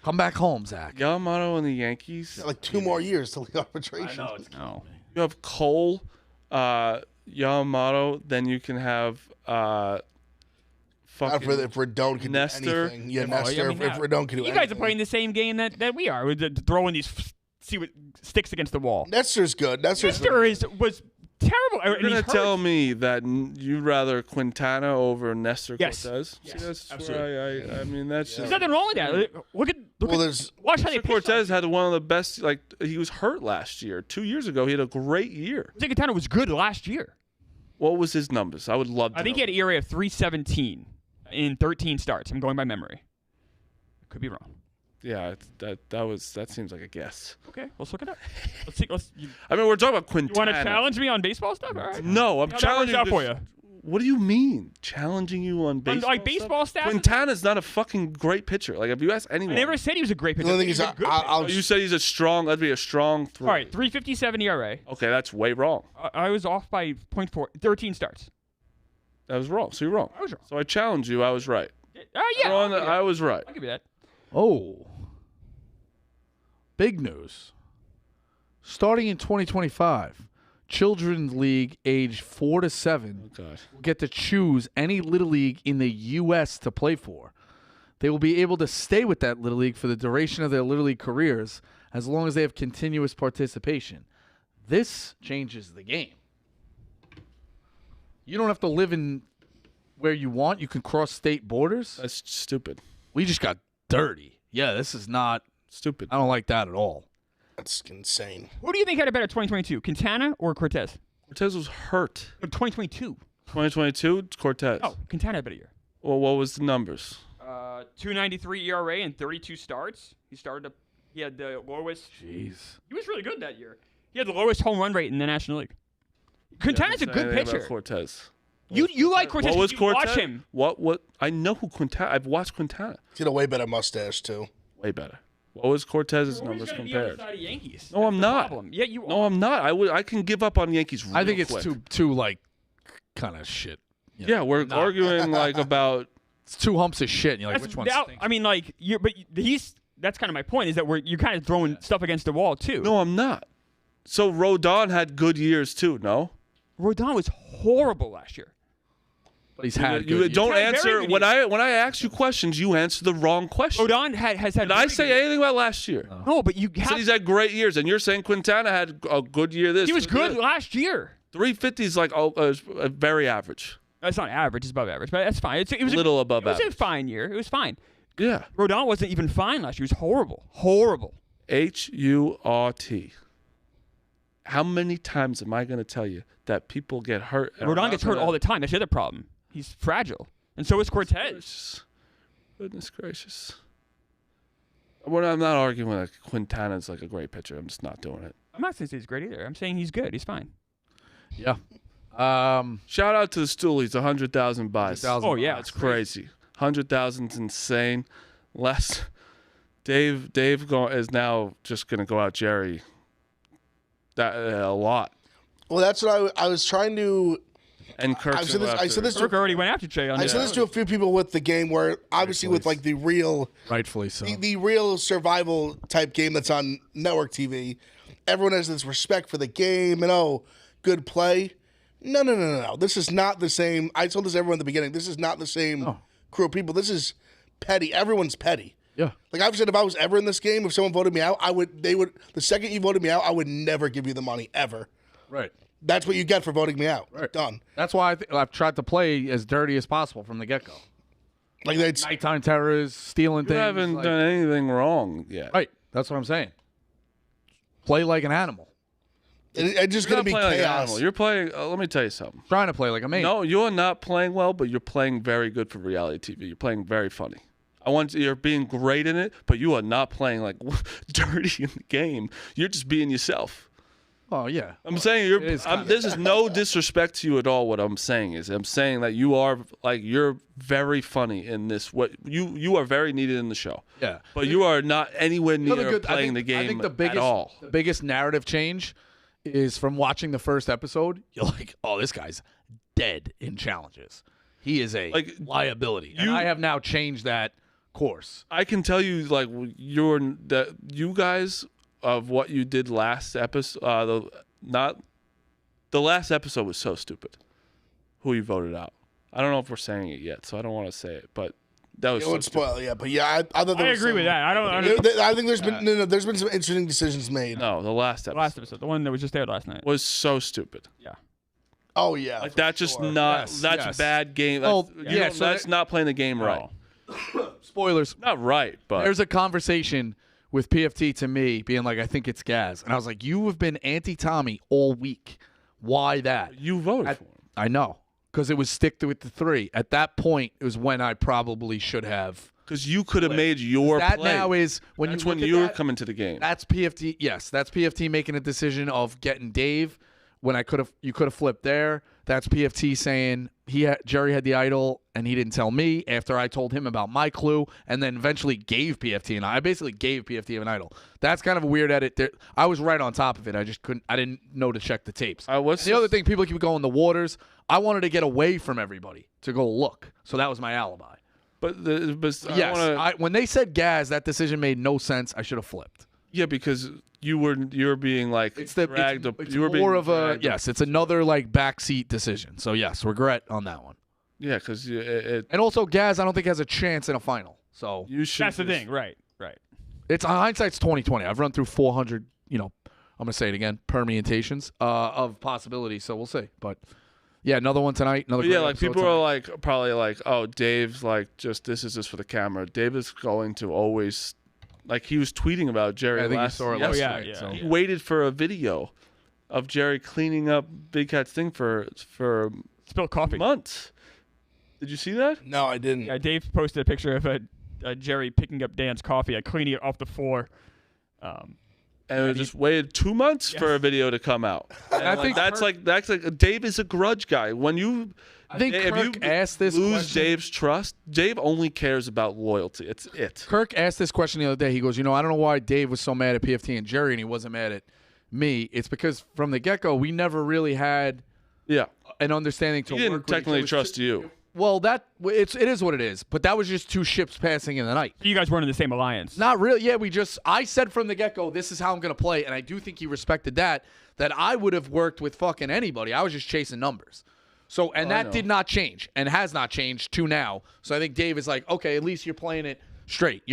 Come back home, Zach. Yamamoto and the Yankees. Like 2 more years till the arbitration. No. You have Cole, Yamamoto. Then you can have Not fucking if Rendon can Nestor. do anything. Yeah, I Nestor. mean, if Rendon can do You anything. guys are playing the same game that we are. We're throwing these see what sticks against the wall. Nestor's good. Nestor Was terrible. You're gonna tell me that you'd rather Quintana over Nestor Yes. Cortez? Yes, See, that's absolutely. where I mean, that's There's just. nothing wrong with that. Look at Well, there's watch how they Nestor pitch. Cortez had one of the best. Like he was hurt last year. 2 years ago, he had a great year. Quintana was good last year. What was his numbers? I would love to. I think he had an ERA of 3.17 in 13 starts. I'm going by memory. Could be wrong. Yeah, that seems like a guess. Okay, let's look it up. Let's see. I mean, we're talking about You Quintana. want to challenge me on baseball stuff? All right. No, I'm How'd that work challenging out for you. What do you mean? Challenging you on baseball? like baseball stuff? stats? Quintana's not a fucking great pitcher. Like if you ask I anyone, never said he was a great pitcher. the only I thing think is, he's a good pitcher. I'll you said he's a strong. That'd be a strong. All right, 3.57 ERA. Okay, that's way wrong. I was off by 0.4. 13 starts. That was wrong. So you're wrong. I was wrong. So I challenge you. I was right. Yeah. I was right. I'll give you that. Oh. Big news. Starting in 2025, Children's League age 4 to 7 Oh God. will get to choose any Little League in the U.S. to play for. they will be able to stay with that Little League for the duration of their Little League careers as long as they have continuous participation. This changes the game. You don't have to live in where you want. You can cross state borders. That's stupid. We just got dirty. Yeah, this is not Stupid. I don't like that at all. That's insane. Who do you think had a better 2022, Quintana or Cortez? Cortez was hurt. 2022. 2022, Cortez. Oh, Quintana had a better year. Well, what was the numbers? 2.93 ERA and 32 starts. He had the lowest. Jeez. He was really good that year. He had the lowest home run rate in the National League. Quintana's a Say good anything about pitcher. Cortez. You like Cortez? What was 'cause you Cortez? watch him. What? I know who Quintana. I've watched Quintana. He's got a way better mustache too. Way better. What was Cortez's You're always numbers gonna be on the compared? side of Yankees. No, That's I'm the not. problem. Yeah, you No, are. I'm not. I can give up on Yankees. Real I think it's quick. too like kind of shit. You know, Yeah, we're not- arguing like about. It's two humps of shit. And you're like, That's- which one that- stinks? I mean, like, that's kind of my point is that you're kind of throwing stuff against the wall too. No, I'm not. So Rodon had good years too. No. Rodon was horrible last year. But he's had You good don't He's had answer very good when I ask you questions. You answer the wrong question. Rodon has had. Did I very say good- anything about last year? No, but you I said have. he's had great years, and you're saying Quintana had a good year. This He was good this. last year. 350 is like very average. That's not average; it's above average, but that's fine. It was A little above It was a average. fine year. It was fine. Yeah. Rodon wasn't even fine last year. He was horrible. HURT. How many times am I going to tell you that people get hurt? and are Rodon not gets hurt gonna- all the time. That's the other problem. He's fragile, and so is Cortez. Goodness gracious. I'm not arguing that Quintana's like a great pitcher. I'm just not doing it. I'm not saying he's great either. I'm saying he's good. He's fine. Yeah. Shout out to the Stoolies, 100,000 buys. 100,000 Oh yeah, That's crazy. 100,000's insane. Dave is now just going to go out Jerry a lot. Well, that's what I was trying to. And Kirk's I said this. I said this. Kirk already went after Trey on I this. said this to a few people with the game where obviously with like the real, Rightfully so. the real survival type game that's on network TV. Everyone has this respect for the game and good play. No. This is not the same. I told this to everyone at the beginning. This is not the same crew of people. This is petty. Everyone's petty. Yeah. Like I've said, if I was ever in this game, if someone voted me out, they would. The second you voted me out, I would never give you the money ever. Right. That's what you get for voting me out. Right. Done. That's why I've tried to play as dirty as possible from the get-go. Like that's Nighttime terrors, stealing You things. haven't like- done anything wrong yet. Right. That's what I'm saying. Play like an animal. it's just You're gonna not be playing like an chaos. animal. You're playing. Let me tell you something. Trying to play like a man. No, you're not playing well, but you're playing very good for reality TV. You're playing very funny. You're being great in it, but you are not playing like dirty in the game. You're just being yourself. Oh, yeah. I'm saying it is kinda- this is no disrespect to you at all. What I'm saying is, I'm saying that you're very funny in this. What you are very needed in the show. Yeah. But you are not anywhere near Another good- playing the game I think the biggest, at all. The biggest narrative change is from watching the first episode. You're like, oh, this guy's dead in challenges. He is a liability. And I have now changed that course. I can tell you, like you guys of what you did last episode. The last episode was so stupid. Who you voted out? I don't know if we're saying it yet, so I don't want to say it. But that was. It so would stupid. spoil, yeah. But yeah, I thought there I was agree with some- that. I I think there's been there's been some interesting decisions made. No, the last episode Last episode, the one that was just there last night. was so stupid. Yeah. Oh yeah, Like for that's just sure. not. Yes, that's yes. bad game. Well, That's, yeah, so that's not playing the game right. Spoilers. Not right, but There's a conversation with PFT to me being like, I think it's Gaz. And I was like, you have been anti-Tommy all week. Why that? you voted for him. I know. Because it was stick to it to 3. At that point, it was when I probably should have. Because you could have made your That play. now is when That's you when look at you were that, coming to the game. That's PFT. Yes, that's PFT making a decision of getting Dave when you could have flipped there. That's PFT saying Jerry had the idol and he didn't tell me after I told him about my clue and then eventually gave PFT I basically gave PFT an idol. That's kind of a weird edit. I was right on top of it. I just couldn't. I didn't know to check the tapes. The other thing, people keep going the waters. I wanted to get away from everybody to go look, so that was my alibi. But Yes, when they said Gaz, that decision made no sense. I should have flipped. yeah, because you're being like dragged up. It's You were more being of a dragged up. yes. It's another like backseat decision. So yes, regret on that one. Yeah, because And also, Gaz, I don't think has a chance in a final. So You should. That's the thing, right? it's hindsight's 2020. I've run through 400. I'm gonna say it again. Permutations of possibilities. So we'll see. But yeah, another one tonight. Another. But yeah, great like episode people tonight. are like probably like, oh, Dave's like this is just for the camera. Dave is going to always, like he was tweeting about Jerry I think you last saw it yesterday. last night, yeah. so. He waited for a video of Jerry cleaning up Big Cat's thing for Spilled coffee. months. Did you see that? No, I didn't. Yeah, Dave posted a picture of Jerry picking up Dan's coffee, cleaning it off the floor. And it just waited 2 months for a video to come out. And I think that's like Dave is a grudge guy. When you I think if Kirk you asked this lose question. Dave's trust, Dave only cares about loyalty. It's it. Kirk asked this question the other day. He goes, I don't know why Dave was so mad at PFT and Jerry, and he wasn't mad at me. It's because from the get-go, we never really had Yeah. an understanding to He work didn't with each technically other. trust you. Well, it is what it is. But that was just two ships passing in the night. You guys weren't in the same alliance. Not really. Yeah, I said from the get-go, this is how I'm going to play, and I do think he respected that I would have worked with fucking anybody. I was just chasing numbers. So, and that did not change and has not changed to now. So I think Dave is like, okay, at least you're playing it straight.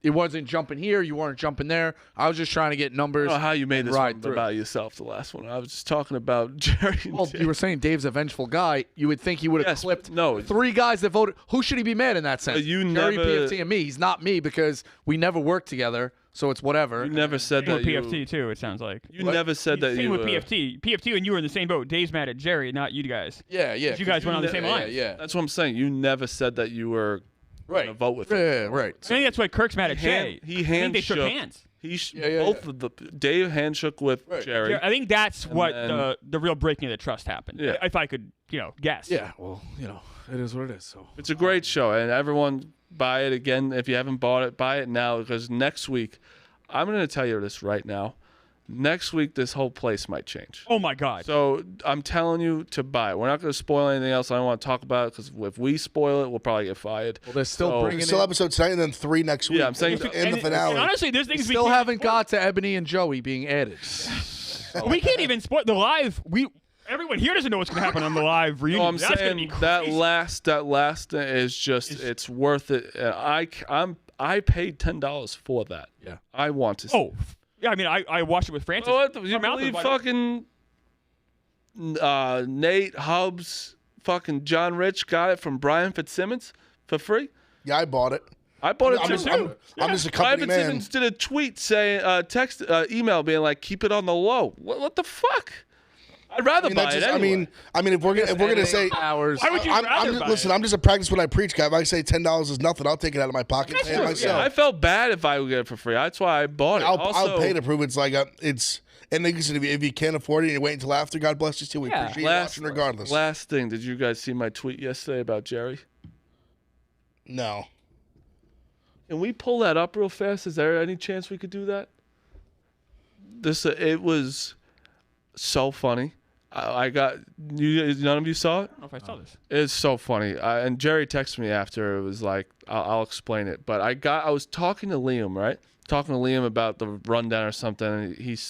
It wasn't jumping here. You weren't jumping there. I was just trying to get numbers. I don't know how you made this ride one through. about yourself, the last one. I was just talking about Jerry. And Well, Dave. you were saying Dave's a vengeful guy. You would think he would have Yes, clipped no. 3 guys that voted. Who should he be mad in that sense? You Jerry, never- PFT, and me. He's not me because we never worked together, so it's whatever. You never said Same that with you. PFT too. It sounds like. You never said that Same you. with PFT. PFT and you were in the same boat. Dave's mad at Jerry, not you guys. Yeah. You guys went on the same yeah, alliance. Yeah, That's what I'm saying. You never said that you were going to vote with him. Yeah, right. I think that's why Kirk's mad at Jay. He I think they shook handshook. hands. Both of the Dave handshook with Jerry. Yeah, I think that's what then- the real breaking of the trust happened. Yeah. If I could, guess. Yeah, well, it is what it is. So It's a great show, and everyone buy it again. If you haven't bought it, buy it now because next week, I'm going to tell you this right now. Next week, this whole place might change. Oh my God. So I'm telling you to buy it. We're not going to spoil anything else. I don't want to talk about it because if we spoil it, we'll probably get fired. they're still So- bringing Still in. episode tonight and then 3 next week. Yeah, I'm saying- in the finale. And honestly, there's We things still we can't haven't spoil. got to Ebony and Joey being added. We can't even spoil the live. Everyone here doesn't know what's going to happen on the live reunion. No, I'm That's gonna be saying that crazy. last is just it's worth it. I paid $10 for that. Yeah. I want to see. Oh, yeah. I mean, I watched it with Francis. What? You Our mouth was believe wide fucking Nate Hubbs, fucking John Rich got it from Brian Fitzsimmons for free? Yeah, I bought it. I bought it I'm too. just, I'm just a Brian company man. Fitzsimmons did a tweet saying, email being like, keep it on the low. What the fuck? I'd rather buy it anyway. I mean, if we're gonna say, hours. Why would you rather buy listen, it? I'm just a practice what I preach guy. If I say $10 is nothing, I'll take it out of my pocket and pay it true, myself. I felt bad if I would get it for free. That's why I bought it. I'll pay to prove it's like it's. And like you said, if you can't afford it and you wait until after, God bless you too. We appreciate you watching regardless. Last thing, did you guys see my tweet yesterday about Jerry? No. Can we pull that up real fast? Is there any chance we could do that? It was so funny. I got you. None of you saw it. I don't know if I saw this. It's so funny. And Jerry texted me after. It was like, I'll explain it. But I was talking to Liam, right? Talking to Liam about the rundown or something. And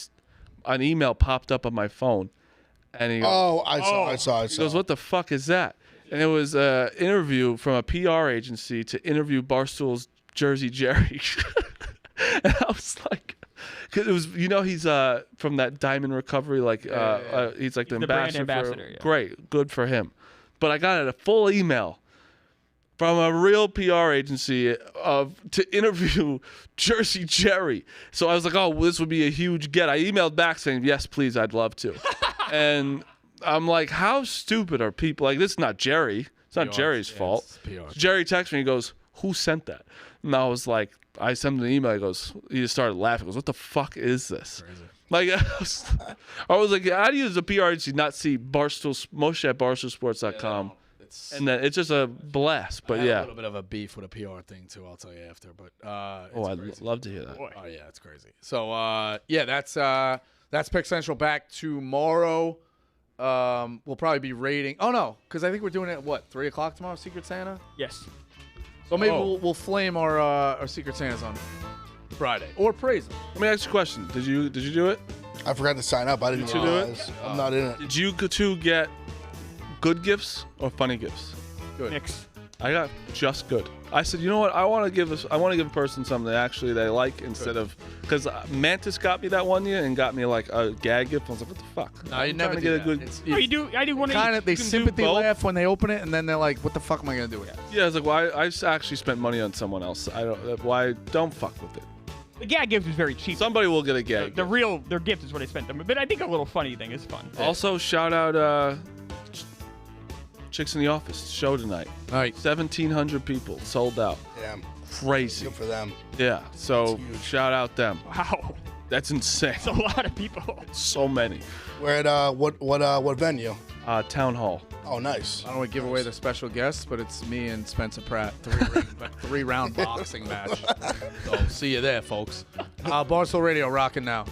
an email popped up on my phone, and he goes, I saw. he goes, what the fuck is that? And it was an interview from a PR agency to interview Barstool's Jersey Jerry. And I was like, because it was, he's from that Diamond Recovery, like he's like the brand ambassador. ambassador, yeah. Great, good for him. But I got a full email from a real PR agency to interview Jersey Jerry. So I was like, oh, well, this would be a huge get. I emailed back saying, yes, please, I'd love to. And I'm like, how stupid are people? Like, this is not Jerry. It's not Jerry's fault. it's PR. Jerry texts me. He goes, who sent that? And I was like, I sent him an email. He just started laughing. He goes, what the fuck is this? Crazy. Like, I was like, how do you as a PR agency not see Moshe at BarstoolSports.com? And then it's just a blast. But I had yeah. a little bit of a beef with a PR thing too. I'll tell you after. But I'd love to hear that. Oh yeah, it's crazy. So that's Pick Central back tomorrow. We'll probably be rating. Oh no, because I think we're doing it at what 3:00 tomorrow. Secret Santa. Yes. So maybe we'll flame our Secret Santas on Friday or praise them. Let me ask you a question. Did you do it? I forgot to sign up. I didn't Did you do it? realize. I'm not in it. Did you two get good gifts or funny gifts? Good. Mix. I got just good. I said, you know what? I want to give a person something actually they like instead of because Mantis got me that one year and got me like a gag gift. I was like, what the fuck? No, you I'm never trying to do get that. a good. It's- Oh, you do. I do one. kind of they You can do sympathy both. laugh when they open it, and then they're like, "What the fuck am I gonna do with it?" Yeah, I was like, well, I actually spent money on someone else. I don't. Why? Don't fuck with it. The gag gift is very cheap. Somebody will get a gag. Their gift is what I spent them. But I think a little funny thing is fun. Also, shout out Chicks in the Office show tonight. All right, 1,700 people sold out. Damn. Crazy. Good for them. Yeah. So That's huge. shout out them. Wow, That's insane. it's a lot of people. So many. We're at what venue? Town Hall. Oh, nice. I don't want to give away the special guests, but it's me and Spencer Pratt, three round boxing match. So see you there, folks. Barstool Radio rocking now.